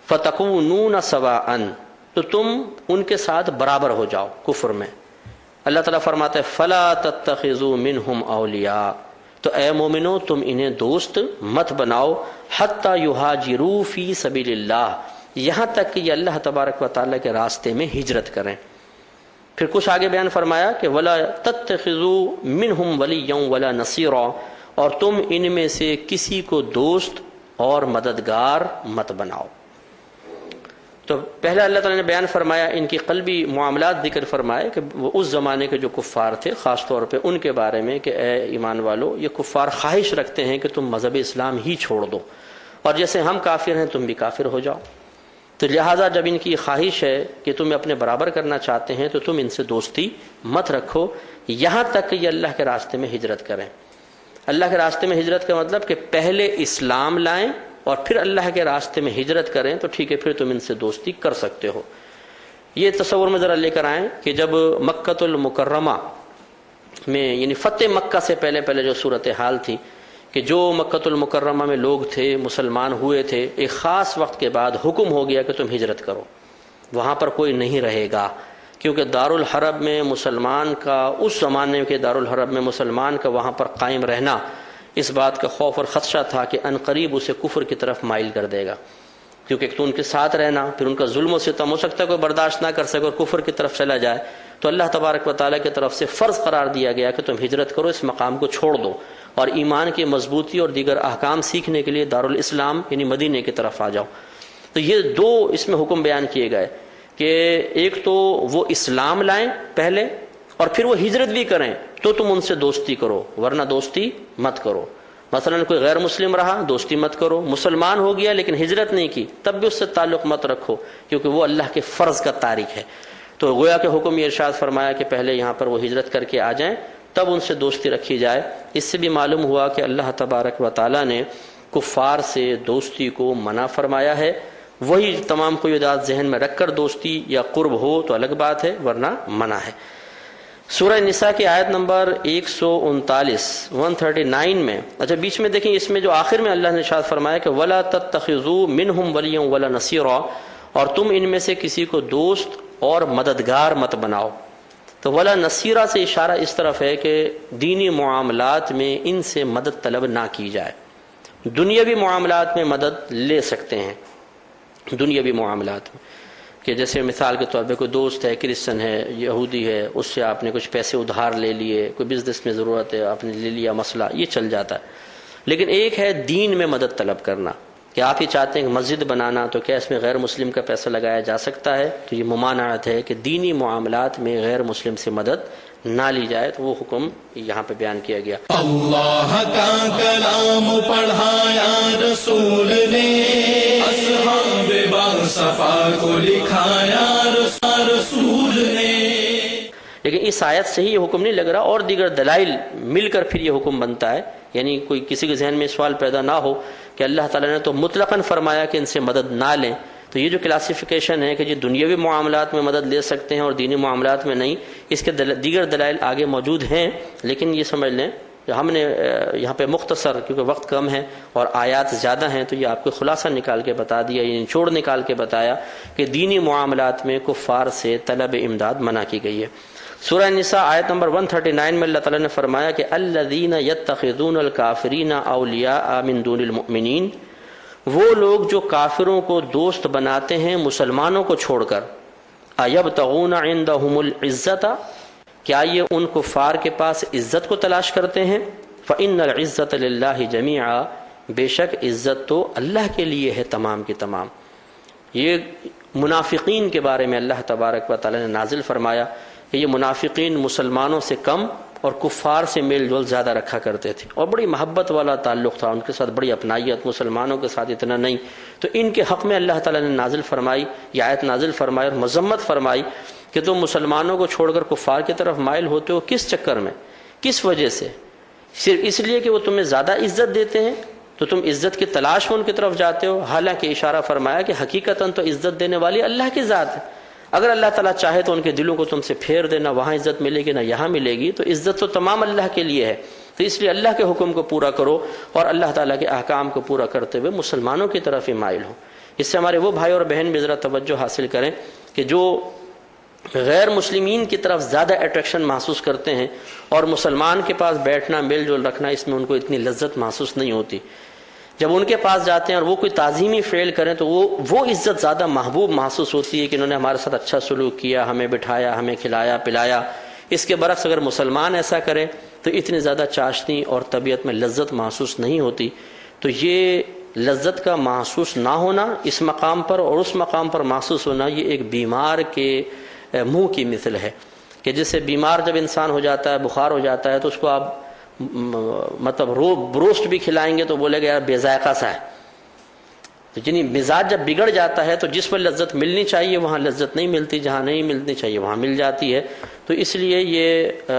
فتکونون سواء، تو تم ان کے ساتھ برابر ہو جاؤ کفر میں۔ اللہ تعالیٰ فرماتا ہے فلا تتخذوا منہم اولیاء، تو اے مومنو تم انہیں دوست مت بناؤ، حتی یہاجروا فی سبیل اللہ، یہاں تک کہ یہ اللہ تبارک و تعالیٰ کے راستے میں ہجرت کریں۔ پھر کچھ آگے بیان فرمایا کہ ولا تتخذوا منہم ولیا ولا نصیرا، اور تم ان میں سے کسی کو دوست اور مددگار مت بناؤ۔ تو پہلا اللہ تعالیٰ نے بیان فرمایا ان کی قلبی معاملات ذکر فرمائے کہ وہ اس زمانے کے جو کفار تھے، خاص طور پہ ان کے بارے میں کہ اے ایمان والو، یہ کفار خواہش رکھتے ہیں کہ تم مذہب اسلام ہی چھوڑ دو، اور جیسے ہم کافر ہیں تم بھی کافر ہو جاؤ۔ تو لہٰذا جب ان کی خواہش ہے کہ تم اپنے برابر کرنا چاہتے ہیں تو تم ان سے دوستی مت رکھو، یہاں تک کہ یہ اللہ کے راستے میں ہجرت کریں۔ اللہ کے راستے میں ہجرت کا مطلب کہ پہلے اسلام لائیں اور پھر اللہ کے راستے میں ہجرت کریں، تو ٹھیک ہے، پھر تم ان سے دوستی کر سکتے ہو۔ یہ تصور میں ذرا لے کر آئیں کہ جب مکۃ المکرمہ میں، یعنی فتح مکہ سے پہلے جو صورتحال تھی، کہ جو مکۃ المکرمہ میں لوگ تھے، مسلمان ہوئے تھے، ایک خاص وقت کے بعد حکم ہو گیا کہ تم ہجرت کرو، وہاں پر کوئی نہیں رہے گا، کیونکہ دارالحرب میں مسلمان کا، اس زمانے کے دارالحرب میں مسلمان کا وہاں پر قائم رہنا، اس بات کا خوف اور خدشہ تھا کہ عنقریب اسے کفر کی طرف مائل کر دے گا، کیونکہ ایک تو ان کے ساتھ رہنا، پھر ان کا ظلم و ستم ہو سکتا ہے کوئی برداشت نہ کر سکے اور کفر کی طرف چلا جائے، تو اللہ تبارک و تعالیٰ کی طرف سے فرض قرار دیا گیا کہ تم ہجرت کرو، اس مقام کو چھوڑ دو، اور ایمان کی مضبوطی اور دیگر احکام سیکھنے کے لیے دارالاسلام یعنی مدینے کی طرف آ جاؤ۔ تو یہ دو اس میں حکم بیان کیے گئے کہ ایک تو وہ اسلام لائیں پہلے، اور پھر وہ ہجرت بھی کریں تو تم ان سے دوستی کرو، ورنہ دوستی مت کرو۔ مثلا کوئی غیر مسلم رہا، دوستی مت کرو، مسلمان ہو گیا لیکن ہجرت نہیں کی، تب بھی اس سے تعلق مت رکھو، کیونکہ وہ اللہ کے فرض کا تارک ہے۔ تو گویا کہ حکم یہ ارشاد فرمایا کہ پہلے یہاں پر وہ ہجرت کر کے آ جائیں، تب ان سے دوستی رکھی جائے۔ اس سے بھی معلوم ہوا کہ اللہ تبارک و تعالیٰ نے کفار سے دوستی کو منع فرمایا ہے۔ وہی تمام قیودات ذہن میں رکھ کر دوستی یا قرب ہو تو الگ بات ہے، ورنہ منع ہے۔ سورہ نساء کی آیت نمبر 139 میں، اچھا بیچ میں دیکھیں، اس میں جو آخر میں اللہ نے ارشاد فرمایا کہ وَلَا تَتَّخِذُوا مِنْهُمْ وَلِيًّا وَلَا نَصِيرًا، اور تم ان میں سے کسی کو دوست اور مددگار مت بناؤ۔ تو ولا نصیرہ سے اشارہ اس طرف ہے کہ دینی معاملات میں ان سے مدد طلب نہ کی جائے۔ دنیاوی معاملات میں مدد لے سکتے ہیں، دنیاوی معاملات میں، کہ جیسے مثال کے طور پہ کوئی دوست ہے، کرسچن ہے، یہودی ہے، اس سے آپ نے کچھ پیسے ادھار لے لیے، کوئی بزنس میں ضرورت ہے آپ نے لے لیا، مسئلہ یہ چل جاتا ہے۔ لیکن ایک ہے دین میں مدد طلب کرنا، کہ آپ یہ چاہتے ہیں کہ مسجد بنانا، تو کیا اس میں غیر مسلم کا پیسہ لگایا جا سکتا ہے؟ تو یہ ممانعت ہے کہ دینی معاملات میں غیر مسلم سے مدد نہ لی جائے، تو وہ حکم یہاں پہ بیان کیا گیا۔ اللہ کا کلام پڑھایا رسول نے، اصحاب باصفا کو لکھایا رسول نے۔ لیکن اس آیت سے ہی یہ حکم نہیں لگ رہا، اور دیگر دلائل مل کر پھر یہ حکم بنتا ہے، یعنی کوئی کسی کے ذہن میں سوال پیدا نہ ہو کہ اللہ تعالیٰ نے تو مطلقاً فرمایا کہ ان سے مدد نہ لیں، تو یہ جو کلاسیفیکیشن ہے کہ جی دنیاوی معاملات میں مدد لے سکتے ہیں اور دینی معاملات میں نہیں، اس کے دیگر دلائل آگے موجود ہیں، لیکن یہ سمجھ لیں کہ ہم نے یہاں پہ مختصر، کیونکہ وقت کم ہے اور آیات زیادہ ہیں، تو یہ آپ کو خلاصہ نکال کے بتا دیا، یہ نچوڑ نکال کے بتایا کہ دینی معاملات میں کفار سے طلب امداد منع کی گئی ہے۔ سورہ نساء آیت نمبر 139 میں اللہ تعالیٰ نے فرمایا کہ الذین یتخذون الکافرین اولیاء من دون المؤمنین، وہ لوگ جو کافروں کو دوست بناتے ہیں مسلمانوں کو چھوڑ کر، ایبتغون عندہم العزت، کیا یہ ان کفار کے پاس عزت کو تلاش کرتے ہیں؟ فإن العزت للہ جمیعا، بے شک عزت تو اللہ کے لیے ہے تمام کی تمام۔ یہ منافقین کے بارے میں اللہ تبارک و تعالی نے نازل فرمایا کہ یہ منافقین مسلمانوں سے کم اور کفار سے میل جول زیادہ رکھا کرتے تھے، اور بڑی محبت والا تعلق تھا ان کے ساتھ، بڑی اپنائیت، مسلمانوں کے ساتھ اتنا نہیں۔ تو ان کے حق میں اللہ تعالیٰ نے نازل فرمائی، یہ آیت نازل فرمائی اور مذمت فرمائی کہ تم مسلمانوں کو چھوڑ کر کفار کی طرف مائل ہوتے ہو، کس چکر میں، کس وجہ سے؟ صرف اس لیے کہ وہ تمہیں زیادہ عزت دیتے ہیں تو تم عزت کی تلاش میں ان کی طرف جاتے ہو، حالانکہ اشارہ فرمایا کہ حقیقتاً تو عزت دینے والی اللہ کی ذات ہے۔ اگر اللہ تعالیٰ چاہے تو ان کے دلوں کو تم سے پھیر دینا، وہاں عزت ملے گی نہ یہاں ملے گی، تو عزت تو تمام اللہ کے لیے ہے۔ تو اس لیے اللہ کے حکم کو پورا کرو اور اللہ تعالیٰ کے احکام کو پورا کرتے ہوئے مسلمانوں کی طرف ہی مائل ہو۔ اس سے ہمارے وہ بھائی اور بہن بھی ذرا توجہ حاصل کریں کہ جو غیر مسلمین کی طرف زیادہ اٹریکشن محسوس کرتے ہیں اور مسلمان کے پاس بیٹھنا، میل جول رکھنا، اس میں ان کو اتنی لذت محسوس نہیں ہوتی۔ جب ان کے پاس جاتے ہیں اور وہ کوئی تعظیمی فعل کریں تو وہ عزت زیادہ محبوب محسوس ہوتی ہے کہ انہوں نے ہمارے ساتھ اچھا سلوک کیا، ہمیں بٹھایا، ہمیں کھلایا پلایا۔ اس کے برعکس اگر مسلمان ایسا کرے تو اتنی زیادہ چاشنی اور طبیعت میں لذت محسوس نہیں ہوتی۔ تو یہ لذت کا محسوس نہ ہونا اس مقام پر اور اس مقام پر محسوس ہونا، یہ ایک بیمار کے منہ کی مثل ہے کہ جیسے بیمار جب انسان ہو جاتا ہے، بخار ہو جاتا ہے، تو اس کو آپ مطلب بروسٹ بھی کھلائیں گے تو بولے گا یار بے ذائقہ سا ہے۔ تو یعنی مزاج جب بگڑ جاتا ہے تو جس پر لذت ملنی چاہیے وہاں لذت نہیں ملتی، جہاں نہیں ملنی چاہیے وہاں مل جاتی ہے۔ تو اس لیے یہ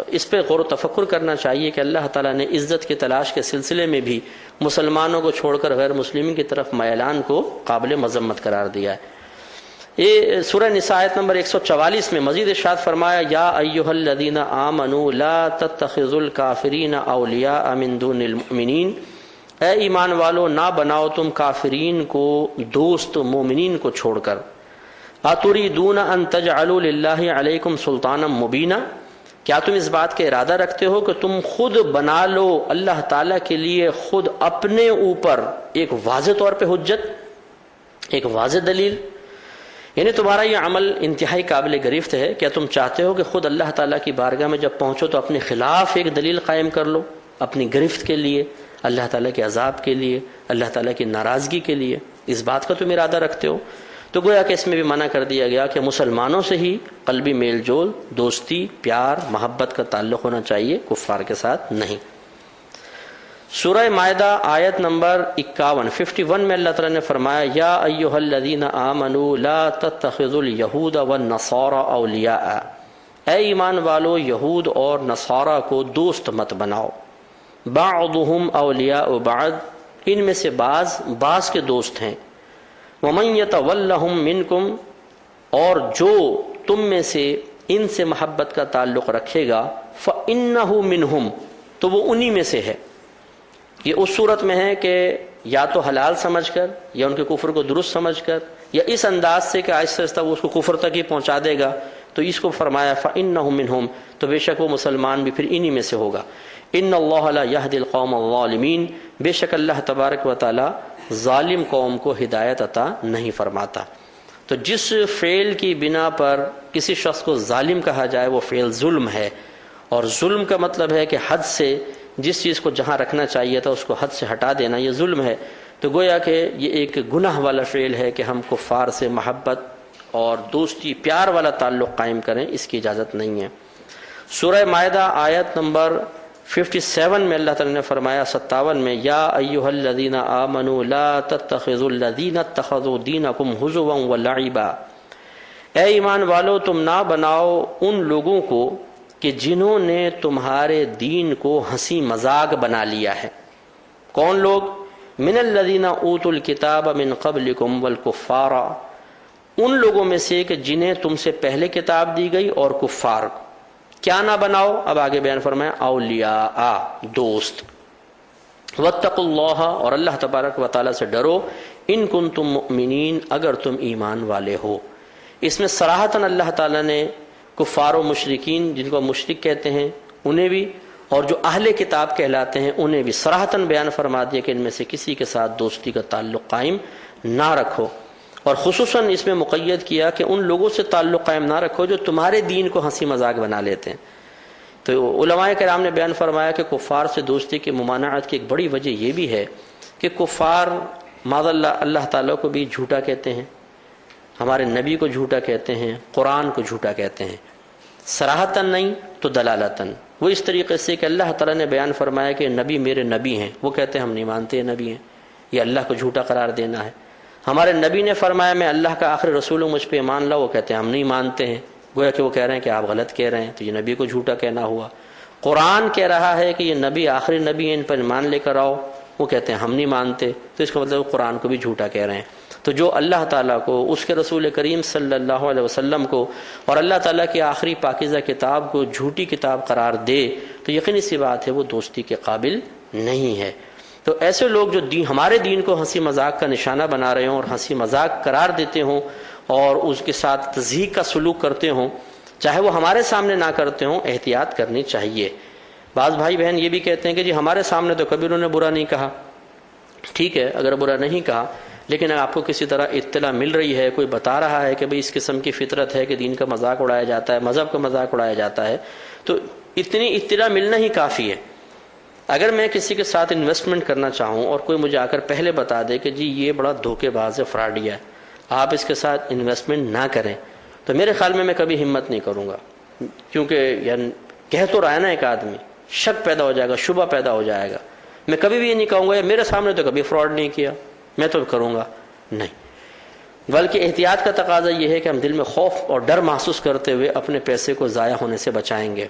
اس پہ غور و تفکر کرنا چاہیے کہ اللہ تعالیٰ نے عزت کی تلاش کے سلسلے میں بھی مسلمانوں کو چھوڑ کر غیر مسلمین کی طرف میلان کو قابل مذمت قرار دیا ہے۔ یہ سورہ نساء آیت نمبر 144 میں مزید ارشاد فرمایا، یا ایھا الذین آمنوا لا تتخذوا الکافرین اولیاء من دون المؤمنین، اے ایمان والو نہ بناؤ تم کافرین کو دوست مومنین کو چھوڑ کر۔ اتریدون ان تجعلوا للہ علیکم سلطانا مبینا، کیا تم اس بات کا ارادہ رکھتے ہو کہ تم خود بنا لو اللہ تعالیٰ کے لیے خود اپنے اوپر ایک واضح طور پہ حجت، ایک واضح دلیل؟ یعنی تمہارا یہ عمل انتہائی قابل گرفت ہے۔ کیا تم چاہتے ہو کہ خود اللہ تعالیٰ کی بارگاہ میں جب پہنچو تو اپنے خلاف ایک دلیل قائم کر لو، اپنی گرفت کے لیے، اللہ تعالیٰ کے عذاب کے لیے، اللہ تعالیٰ کی ناراضگی کے لیے؟ اس بات کا تم ارادہ رکھتے ہو؟ تو گویا کہ اس میں بھی منع کر دیا گیا کہ مسلمانوں سے ہی قلبی میل جول، دوستی، پیار، محبت کا تعلق ہونا چاہیے، کفار کے ساتھ نہیں۔ سورہ مائدہ آیت نمبر 51 میں اللہ تعالیٰ نے فرمایا، یا ایھا الذین آمنوا لا تتخذوا الیہود والنصارى اولیاء، اے ایمان والو یہود اور نصارہ کو دوست مت بناؤ۔ بعضهم اولیاء بعض، ان میں سے بعض کے دوست ہیں۔ ومن یتولہم منکم، اور جو تم میں سے ان سے محبت کا تعلق رکھے گا، فإنہ منہم، تو وہ انہی میں سے ہے۔ یہ اس صورت میں ہے کہ یا تو حلال سمجھ کر یا ان کے کفر کو درست سمجھ کر یا اس انداز سے کہ آہستہ آہستہ وہ اس کو کفر تک ہی پہنچا دے گا، تو اس کو فرمایا فإنہ منہم، تو بے شک وہ مسلمان بھی پھر انہی میں سے ہوگا۔ ان اللہ لا یہدی القوم الظالمین، بے شک اللہ تبارک و تعالی ظالم قوم کو ہدایت عطا نہیں فرماتا۔ تو جس فعل کی بنا پر کسی شخص کو ظالم کہا جائے وہ فعل ظلم ہے، اور ظلم کا مطلب ہے کہ حد سے جس چیز کو جہاں رکھنا چاہیے تھا اس کو حد سے ہٹا دینا، یہ ظلم ہے۔ تو گویا کہ یہ ایک گناہ والا فعل ہے کہ ہم کفار سے محبت اور دوستی، پیار والا تعلق قائم کریں، اس کی اجازت نہیں ہے۔ سورہ مائدہ آیت نمبر 57 میں اللہ تعالیٰ نے فرمایا، 57 میں، یا ایھا الذین آمنوا لا تتخذوا الذین اتخذوا دینکم ہزوا ولعبا، اے ایمان والو تم نہ بناؤ ان لوگوں کو کہ جنہوں نے تمہارے دین کو ہنسی مذاق بنا لیا ہے۔ کون لوگ؟ من الذین اوتوا الکتاب من قبلکم والکفار، ان لوگوں میں سے کہ جنہیں تم سے پہلے کتاب دی گئی اور کفار۔ کیا نہ بناؤ؟ اب آگے بیان فرمایا، اولیاء، دوست۔ واتقوا اللہ، اور اللہ تبارک و تعالیٰ سے ڈرو، ان کنتم مؤمنین، اگر تم ایمان والے ہو۔ اس میں صراحتاً اللہ تعالیٰ نے کفار و مشرکین، جن کو مشرک کہتے ہیں، انہیں بھی، اور جو اہل کتاب کہلاتے ہیں انہیں بھی صراحتاً بیان فرما دیا کہ ان میں سے کسی کے ساتھ دوستی کا تعلق قائم نہ رکھو۔ اور خصوصاً اس میں مقید کیا کہ ان لوگوں سے تعلق قائم نہ رکھو جو تمہارے دین کو ہنسی مذاق بنا لیتے ہیں۔ تو علماء کرام نے بیان فرمایا کہ کفار سے دوستی کی ممانعت کی ایک بڑی وجہ یہ بھی ہے کہ کفار معاذ اللہ تعالیٰ کو بھی جھوٹا کہتے ہیں، ہمارے نبی کو جھوٹا کہتے ہیں، قرآن کو جھوٹا کہتے ہیں، صراحتاً نہیں تو دلالتاً۔ وہ اس طریقے سے کہ اللہ تعالیٰ نے بیان فرمایا کہ نبی میرے نبی ہیں، وہ کہتے ہیں ہم نہیں مانتے یہ نبی ہیں، یہ اللہ کو جھوٹا قرار دینا ہے۔ ہمارے نبی نے فرمایا میں اللہ کا آخری رسول ہوں، مجھ پہ ایمان لاؤ، وہ کہتے ہیں ہم نہیں مانتے ہیں، گویا کہ وہ کہہ رہے ہیں کہ آپ غلط کہہ رہے ہیں، تو یہ نبی کو جھوٹا کہنا ہوا۔ قرآن کہہ رہا ہے کہ یہ نبی آخری نبی ہیں، ان پر ایمان لے کر آؤ، وہ کہتے ہیں ہم نہیں مانتے، تو اس کا مطلب وہ قرآن کو بھی جھوٹا کہہ رہے ہیں۔ تو جو اللہ تعالیٰ کو، اس کے رسول کریم صلی اللہ علیہ وسلم کو اور اللہ تعالیٰ کی آخری پاکیزہ کتاب کو جھوٹی کتاب قرار دے تو یقینی سی بات ہے وہ دوستی کے قابل نہیں ہے۔ تو ایسے لوگ جو ہمارے دین کو ہنسی مذاق کا نشانہ بنا رہے ہوں اور ہنسی مذاق قرار دیتے ہوں اور اس کے ساتھ تضحیق کا سلوک کرتے ہوں، چاہے وہ ہمارے سامنے نہ کرتے ہوں، احتیاط کرنی چاہیے۔ بعض بھائی بہن یہ بھی کہتے ہیں کہ جی ہمارے سامنے تو کبھی انہوں نے برا نہیں کہا۔ ٹھیک ہے، اگر برا نہیں کہا، لیکن اگر آپ کو کسی طرح اطلاع مل رہی ہے، کوئی بتا رہا ہے کہ بھئی اس قسم کی فطرت ہے کہ دین کا مذاق اڑایا جاتا ہے، مذہب کا مذاق اڑایا جاتا ہے، تو اتنی اطلاع ملنا ہی کافی ہے۔ اگر میں کسی کے ساتھ انویسٹمنٹ کرنا چاہوں اور کوئی مجھے آ کر پہلے بتا دے کہ جی یہ بڑا دھوکے باز ہے، فراڈیا ہے، آپ اس کے ساتھ انویسٹمنٹ نہ کریں، تو میرے خیال میں کبھی ہمت نہیں کروں گا، کیونکہ یعنی کہہ تو رہا ہے نا ایک آدمی، شک پیدا ہو جائے گا، شبہ پیدا ہو جائے گا۔ میں کبھی بھی یہ نہیں کہوں گا میرے سامنے تو کبھی فراڈ نہیں کیا، میں تو کروں گا نہیں۔ بلکہ احتیاط کا تقاضا یہ ہے کہ ہم دل میں خوف اور ڈر محسوس کرتے ہوئے اپنے پیسے کو ضائع ہونے سے بچائیں گے۔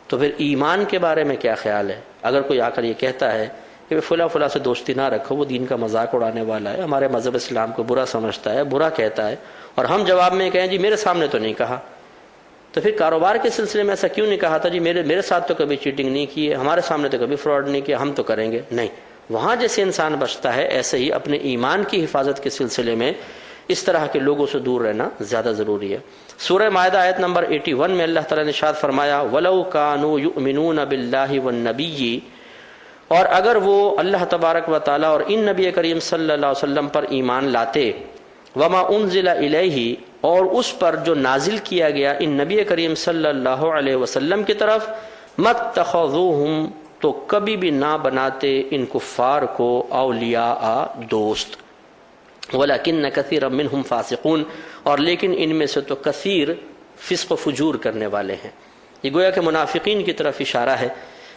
تو پھر ایمان کے بارے میں کیا خیال ہے؟ اگر کوئی آ کر یہ کہتا ہے کہ فلاں فلاں سے دوستی نہ رکھو، وہ دین کا مذاق اڑانے والا ہے، ہمارے مذہب اسلام کو برا سمجھتا ہے، برا کہتا ہے، اور ہم جواب میں کہیں جی میرے سامنے تو نہیں کہا، تو پھر کاروبار کے سلسلے میں ایسا کیوں نہیں کہا تھا جی میرے ساتھ تو کبھی چیٹنگ نہیں کی ہے، ہمارے سامنے تو کبھی فراڈ نہیں کیا، ہم تو کریں گے نہیں۔ وہاں جیسے انسان بچتا ہے ایسے ہی اپنے ایمان کی حفاظت کے سلسلے میں اس طرح کے لوگوں سے دور رہنا زیادہ ضروری ہے۔ سورہ مائدہ آیت نمبر 81 میں اللہ تعالیٰ نے ارشاد فرمایا وَلَوْ كَانُوا يُؤْمِنُونَ بِاللَّهِ وَالنَّبِيِّ، اور اگر وہ اللہ تبارک و تعالیٰ اور ان نبی کریم صلی اللہ علیہ وسلم پر ایمان لاتے، وَمَا أُنزِلَ إِلَيْهِ، اور اس پر جو نازل کیا گیا ان نبی کریم صلی اللہ علیہ وسلم کی طرف، مَتَّخَذُوهُمْ، تو کبھی بھی نہ بناتے ان کفار کو اولیاء دوست، وَلَكِنَّ كَثِيرًا مِّنْهُمْ فَاسِقُونَ، اور لیکن ان میں سے تو کثیر فسق و فجور کرنے والے ہیں۔ یہ گویا کہ منافقین کی طرف اشارہ ہے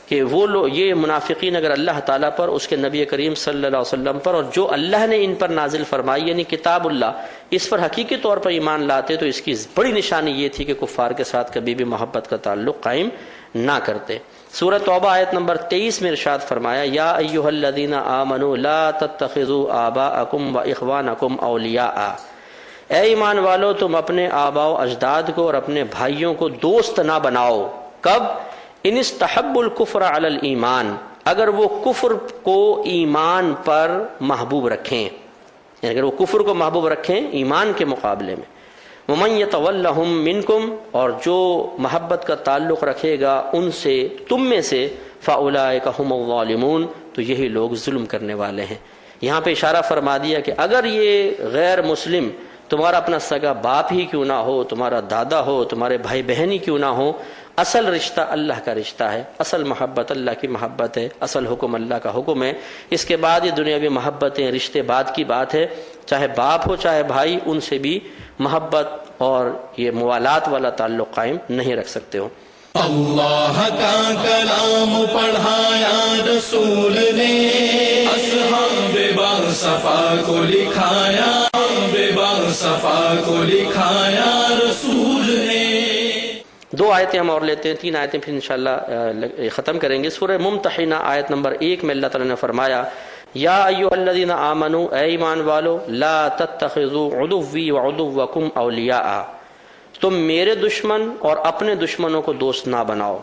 کہ وہ لوگ، یہ منافقین اگر اللہ تعالیٰ پر، اس کے نبی کریم صلی اللہ علیہ وسلم پر اور جو اللہ نے ان پر نازل فرمائی یعنی کتاب اللہ، اس پر حقیقی طور پر ایمان لاتے تو اس کی بڑی نشانی یہ تھی کہ کفار کے ساتھ کبھی بھی محبت کا تعلق قائم نہ کرتے۔ سورہ توبہ آیت نمبر 23 میں ارشاد فرمایا یا ایھا الذین آمنوا لا تتخذوا آباءکم واخوانکم اولیاء، اے ایمان والو تم اپنے آباء و اجداد کو اور اپنے بھائیوں کو دوست نہ بناؤ۔ کب؟ ان استحب الکفر علی الایمان، اگر وہ کفر کو ایمان پر محبوب رکھیں، یعنی اگر وہ کفر کو محبوب رکھیں ایمان کے مقابلے میں۔ وَمَن يَتَوَلَّهُم مِّنكُمْ، اور جو محبت کا تعلق رکھے گا ان سے، تم میں سے، فَأُولَٰئِكَ هُمُ الظَّالِمُونَ، تو یہی لوگ ظلم کرنے والے ہیں۔ یہاں پہ اشارہ فرما دیا کہ اگر یہ غیر مسلم تمہارا اپنا سگا باپ ہی کیوں نہ ہو، تمہارا دادا ہو، تمہارے بھائی بہن ہی کیوں نہ ہو، اصل رشتہ اللہ کا رشتہ ہے، اصل محبت اللہ کی محبت ہے، اصل حکم اللہ کا حکم ہے۔ اس کے بعد یہ دنیاوی محبتیں رشتے بعد کی بات ہے، چاہے باپ ہو چاہے بھائی، ان سے بھی محبت اور یہ موالات والا تعلق قائم نہیں رکھ سکتے ہو۔ اللہ کا کلام پڑھایا رسول نے، اصحاب باصفا کو لکھایا، باصفا کو لکھایا رسول نے۔ دو آیتیں ہم اور لیتے ہیں، 3 آیتیں پھر انشاءاللہ ختم کریں گے۔ سورہ ممتحنہ آیت نمبر 1 میں اللہ تعالیٰ نے فرمایا یا ایھا الذین آمنوا، اے ایمان والو، لا تتخذوا عدوی وعدوکم اولیاء، تم میرے دشمن اور اپنے دشمنوں کو دوست نہ بناؤ،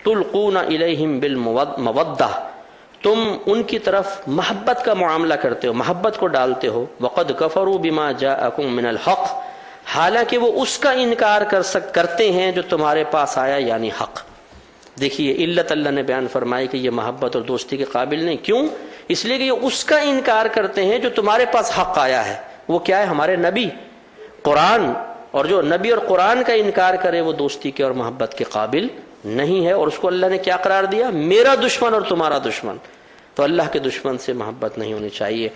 تلقون الیہم بالمودہ، تم ان کی طرف محبت کا معاملہ کرتے ہو، محبت کو ڈالتے ہو، وقد کفروا بما جاءکم من الحق، حالانکہ وہ اس کا انکار کرتے ہیں جو تمہارے پاس آیا یعنی حق۔ دیکھیے علت اللہ نے بیان فرمائی کہ یہ محبت اور دوستی کے قابل نہیں، کیوں؟ اس لیے کہ یہ اس کا انکار کرتے ہیں جو تمہارے پاس حق آیا ہے۔ وہ کیا ہے؟ ہمارے نبی، قرآن، اور جو نبی اور قرآن کا انکار کرے وہ دوستی کے اور محبت کے قابل نہیں ہے۔ اور اس کو اللہ نے کیا قرار دیا؟ میرا دشمن اور تمہارا دشمن۔ تو اللہ کے دشمن سے محبت نہیں ہونی چاہیے۔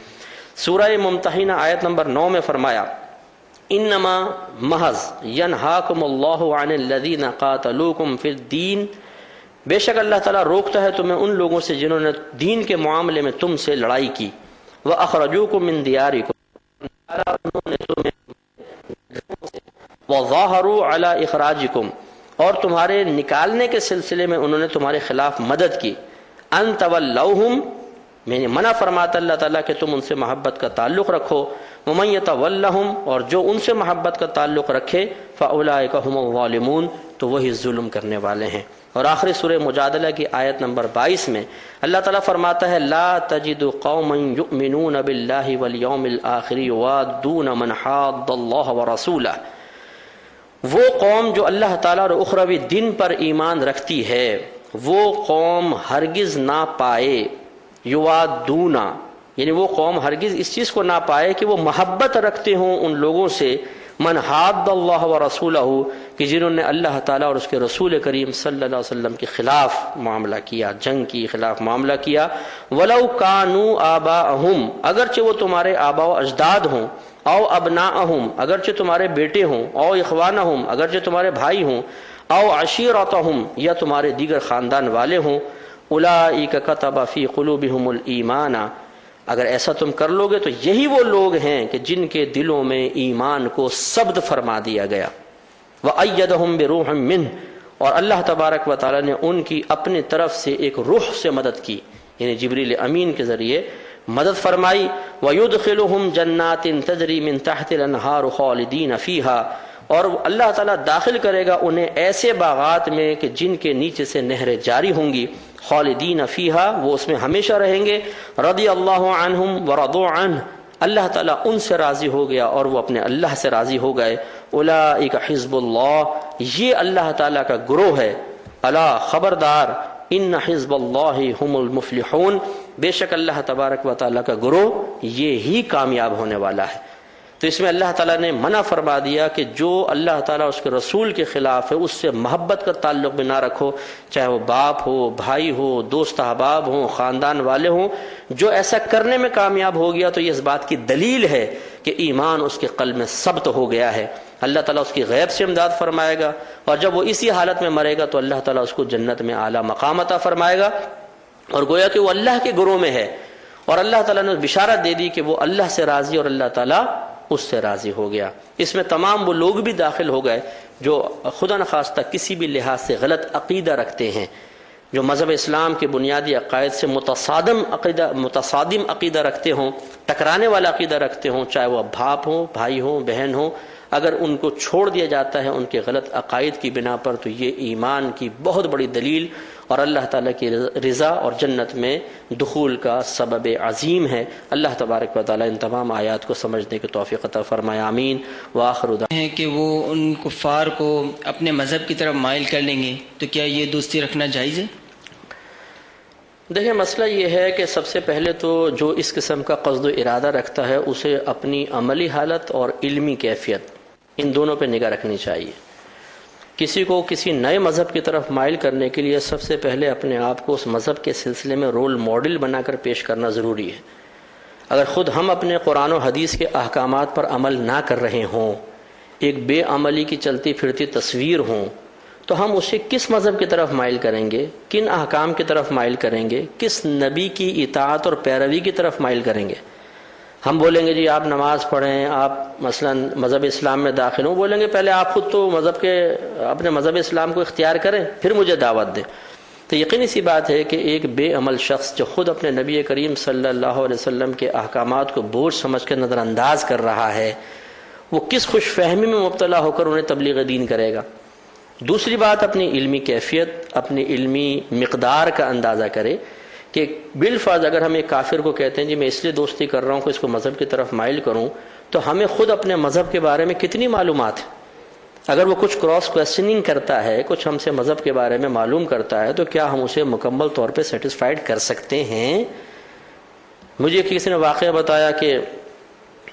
سورہ ممتحنہ آیت نمبر 9 میں فرمایا انما محض ینہاکم اللہ عن الذین قاتلوکم فی الدین، بے شک اللہ تعالیٰ روکتا ہے تمہیں ان لوگوں سے جنہوں نے دین کے معاملے میں تم سے لڑائی کی، وَأَخْرَجُوكُم مِّن دِيَارِكُمْ، انہوں نے تمہیں وَظَاهَرُوا عَلَىٰ إِخْرَاجِكُمْ، اور تمہارے نکالنے کے سلسلے میں انہوں نے تمہارے خلاف مدد کی، أَن تَوَلَّوْهُمْ، میں نے منع فرماتا اللہ تعالیٰ کہ تم ان سے محبت کا تعلق رکھو، وَمَن يَتَوَلَّهُمْ، اور جو ان سے محبت کا تعلق رکھے، فَأُولَٰئِكَ هُمُ الظَّالِمُونَ، تو وہی ظلم کرنے والے ہیں۔ اور آخری سورہ مجادلہ کی آیت نمبر 22 میں اللہ تعالیٰ فرماتا ہے لا تجد قوما یؤمنون باللہ والیوم الآخر یوادون من حاد اللہ ورسولہ، وہ قوم جو اللہ تعالیٰ اور اخروی دن پر ایمان رکھتی ہے وہ قوم ہرگز نہ پائے، یوادون یعنی وہ قوم ہرگز اس چیز کو نہ پائے کہ وہ محبت رکھتے ہوں ان لوگوں سے، من حاد اللہ ورسولہ، کہ جنہوں نے اللہ تعالیٰ اور اس کے رسول کریم صلی اللہ علیہ وسلم کے خلاف معاملہ کیا، جنگ کی خلاف معاملہ کیا، ولو کانوا آباءہم، اگرچہ وہ تمہارے آباء و اجداد ہوں، او ابناءہم، اگرچہ تمہارے بیٹے ہوں، او اخوانہم، اگرچہ تمہارے بھائی ہوں، او عشیرتہم، یا تمہارے دیگر خاندان والے ہوں، اولئک کتب فی قلوبہم الایمان، اگر ایسا تم کر لوگے تو یہی وہ لوگ ہیں کہ جن کے دلوں میں ایمان کو ثبت فرما دیا گیا، وَأَيَّدَهُمْ بِرُوحٍ مِّنْهُ، اور اللہ تبارک و تعالیٰ نے ان کی اپنی طرف سے ایک روح سے مدد کی، یعنی جبریل امین کے ذریعے مدد فرمائی، وَيُدْخِلُهُمْ جَنَّاتٍ تَجْرِي مِن تَحْتِهَا الْأَنْهَارُ خَالِدِينَ فِيهَا، اور اللہ تعالیٰ داخل کرے گا انہیں ایسے باغات میں کہ جن کے نیچے سے نہریں جاری ہوں گی، خالدین فیہا، وہ اس میں ہمیشہ رہیں گے، رضی اللہ عنہم ورضوا عنہ، اللہ تعالیٰ ان سے راضی ہو گیا اور وہ اپنے اللہ سے راضی ہو گئے، اولئک حزب اللہ، یہ اللہ تعالیٰ کا گروہ ہے، الا خبردار، ان حزب اللہ هم المفلحون، بے شک اللہ تبارک و تعالیٰ کا گروہ یہ ہی کامیاب ہونے والا ہے۔ تو اس میں اللہ تعالیٰ نے منع فرما دیا کہ جو اللہ تعالیٰ اس کے رسول کے خلاف ہے اس سے محبت کا تعلق بھی نہ رکھو، چاہے وہ باپ ہو، بھائی ہو، دوست احباب ہوں، خاندان والے ہوں۔ جو ایسا کرنے میں کامیاب ہو گیا تو یہ اس بات کی دلیل ہے کہ ایمان اس کے قلب میں ثبت ہو گیا ہے، اللہ تعالیٰ اس کی غیب سے امداد فرمائے گا، اور جب وہ اسی حالت میں مرے گا تو اللہ تعالیٰ اس کو جنت میں اعلیٰ مقام عطا فرمائے گا، اور گویا کہ وہ اللہ کے گروہ میں ہے، اور اللہ تعالیٰ نے بشارت دے دی کہ وہ اللہ سے راضی اور اللہ تعالیٰ اس سے راضی ہو گیا۔ اس میں تمام وہ لوگ بھی داخل ہو گئے جو خدا نخواستہ کسی بھی لحاظ سے غلط عقیدہ رکھتے ہیں، جو مذہب اسلام کے بنیادی عقائد سے متصادم عقیدہ رکھتے ہوں، ٹکرانے والا عقیدہ رکھتے ہوں، چاہے وہ باپ ہوں، بھائی ہوں، بہن ہوں، اگر ان کو چھوڑ دیا جاتا ہے ان کے غلط عقائد کی بنا پر تو یہ ایمان کی بہت بڑی دلیل اور اللہ تعالیٰ کی رضا اور جنت میں دخول کا سبب عظیم ہے۔ اللہ تبارک و تعالیٰ ان تمام آیات کو سمجھنے کی توفیق عطا فرمائے، آمین۔ وآخر ہے کہ وہ ان کفار کو اپنے مذہب کی طرف مائل کر لیں گے تو کیا یہ دوستی رکھنا جائز ہے؟ دیکھیں، مسئلہ یہ ہے کہ سب سے پہلے تو جو اس قسم کا قصد و ارادہ رکھتا ہے اسے اپنی عملی حالت اور علمی کیفیت ان دونوں پہ نگاہ رکھنی چاہیے۔ کسی کو کسی نئے مذہب کی طرف مائل کرنے کے لیے سب سے پہلے اپنے آپ کو اس مذہب کے سلسلے میں رول ماڈل بنا کر پیش کرنا ضروری ہے۔ اگر خود ہم اپنے قرآن و حدیث کے احکامات پر عمل نہ کر رہے ہوں، ایک بے عملی کی چلتی پھرتی تصویر ہوں، تو ہم اسے کس مذہب کی طرف مائل کریں گے، کن احکام کی طرف مائل کریں گے، کس نبی کی اطاعت اور پیروی کی طرف مائل کریں گے؟ ہم بولیں گے جی آپ نماز پڑھیں، آپ مثلا مذہب اسلام میں داخل ہوں، بولیں گے پہلے آپ خود تو اپنے مذہب اسلام کو اختیار کریں پھر مجھے دعوت دیں۔ تو یقینی سی بات ہے کہ ایک بے عمل شخص جو خود اپنے نبی کریم صلی اللہ علیہ وسلم کے احکامات کو بوجھ سمجھ کر نظر انداز کر رہا ہے، وہ کس خوش فہمی میں مبتلا ہو کر انہیں تبلیغ دین کرے گا۔ دوسری بات، اپنی علمی کیفیت، اپنی علمی مقدار کا اندازہ کرے کہ بالفرض اگر ہم ایک کافر کو کہتے ہیں جی میں اس لیے دوستی کر رہا ہوں کہ اس کو مذہب کی طرف مائل کروں، تو ہمیں خود اپنے مذہب کے بارے میں کتنی معلومات ہے؟ اگر وہ کچھ کراس کویسچننگ کرتا ہے، کچھ ہم سے مذہب کے بارے میں معلوم کرتا ہے، تو کیا ہم اسے مکمل طور پہ سیٹسفائیڈ کر سکتے ہیں؟ مجھے کسی نے واقعہ بتایا کہ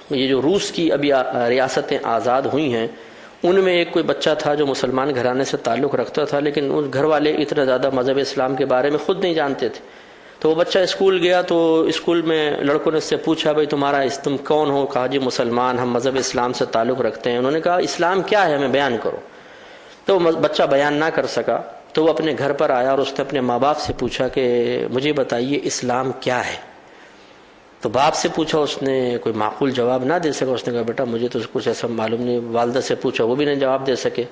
یہ جو روس کی ابھی ریاستیں آزاد ہوئی ہیں، ان میں ایک کوئی بچہ تھا جو مسلمان گھرانے سے تعلق رکھتا تھا، لیکن اس گھر والے اتنا زیادہ مذہب اسلام کے بارے میں خود نہیں جانتے تھے. تو وہ بچہ اسکول گیا تو اسکول میں لڑکوں نے اس سے پوچھا بھائی تم کون ہو؟ کہا جی مسلمان، ہم مذہب اسلام سے تعلق رکھتے ہیں. انہوں نے کہا اسلام کیا ہے، ہمیں بیان کرو. تو وہ بچہ بیان نہ کر سکا، تو وہ اپنے گھر پر آیا اور اس نے اپنے ماں باپ سے پوچھا کہ مجھے بتائیے اسلام کیا ہے. تو باپ سے پوچھا، اس نے کوئی معقول جواب نہ دے سکا. اس نے کہا بیٹا مجھے تو کچھ ایسا معلوم نہیں. والدہ سے پوچھا، وہ بھی نہیں جواب دے سکے.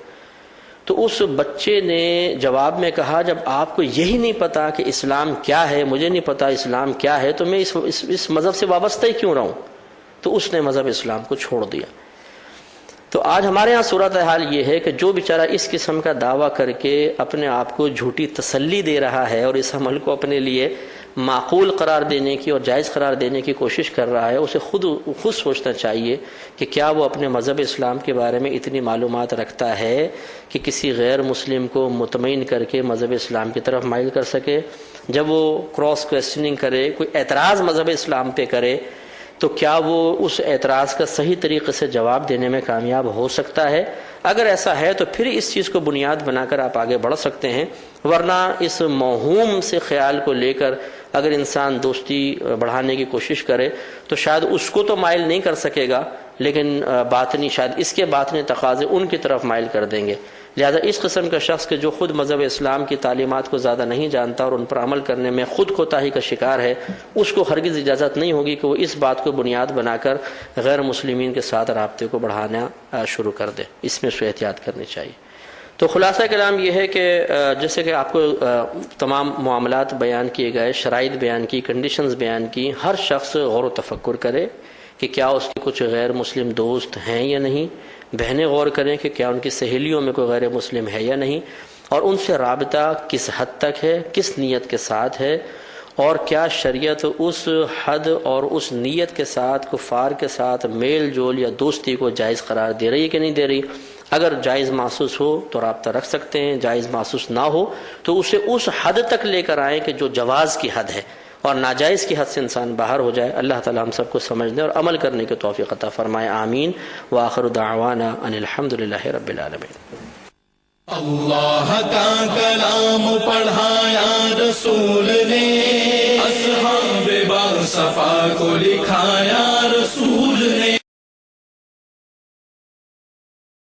تو اس بچے نے جواب میں کہا جب آپ کو یہی نہیں پتا کہ اسلام کیا ہے، مجھے نہیں پتا اسلام کیا ہے، تو میں اس مذہب سے وابستہ ہی کیوں رہوں. تو اس نے مذہب اسلام کو چھوڑ دیا. تو آج ہمارے ہاں صورتحال یہ ہے کہ جو بیچارہ اس قسم کا دعویٰ کر کے اپنے آپ کو جھوٹی تسلی دے رہا ہے اور اس عمل کو اپنے لیے معقول قرار دینے کی اور جائز قرار دینے کی کوشش کر رہا ہے، اسے خود سوچنا چاہیے کہ کیا وہ اپنے مذہب اسلام کے بارے میں اتنی معلومات رکھتا ہے کہ کسی غیر مسلم کو مطمئن کر کے مذہب اسلام کی طرف مائل کر سکے. جب وہ کراس کویسچننگ کرے، کوئی اعتراض مذہب اسلام پہ کرے، تو کیا وہ اس اعتراض کا صحیح طریقے سے جواب دینے میں کامیاب ہو سکتا ہے؟ اگر ایسا ہے تو پھر اس چیز کو بنیاد بنا کر آپ آگے بڑھ سکتے ہیں، ورنہ اس موہوم سے خیال کو لے کر اگر انسان دوستی بڑھانے کی کوشش کرے تو شاید اس کو تو مائل نہیں کر سکے گا، لیکن باطنی شاید اس کے باطنی تقاضے ان کی طرف مائل کر دیں گے. لہذا اس قسم کا شخص کہ جو خود مذہب اسلام کی تعلیمات کو زیادہ نہیں جانتا اور ان پر عمل کرنے میں خود کوتاہی کا شکار ہے، اس کو ہرگز اجازت نہیں ہوگی کہ وہ اس بات کو بنیاد بنا کر غیر مسلمین کے ساتھ رابطے کو بڑھانا شروع کر دے. اس میں اسے احتیاط کرنی چاہیے. تو خلاصہ کلام یہ ہے کہ جیسے کہ آپ کو تمام معاملات بیان کیے گئے، شرائط بیان کی، کنڈیشنز بیان کی، ہر شخص غور و تفکر کرے کہ کیا اس کے کچھ غیر مسلم دوست ہیں یا نہیں. بہنیں غور کریں کہ کیا ان کی سہیلیوں میں کوئی غیر مسلم ہے یا نہیں، اور ان سے رابطہ کس حد تک ہے، کس نیت کے ساتھ ہے، اور کیا شریعت اس حد اور اس نیت کے ساتھ کفار کے ساتھ میل جول یا دوستی کو جائز قرار دے رہی ہے کہ نہیں دے رہی. اگر جائز محسوس ہو تو رابطہ رکھ سکتے ہیں، جائز محسوس نہ ہو تو اسے اس حد تک لے کر آئیں کہ جو جواز کی حد ہے، اور ناجائز کی حد سے انسان باہر ہو جائے. اللہ تعالی ہم سب کو سمجھنے اور عمل کرنے کی توفیق عطا فرمائے. آمین. وآخر دعوانا ان الحمدللہ رب العالمین. اللہ کا کلام پڑھایا رسول نے، اصحاب با صفا کو لکھایا.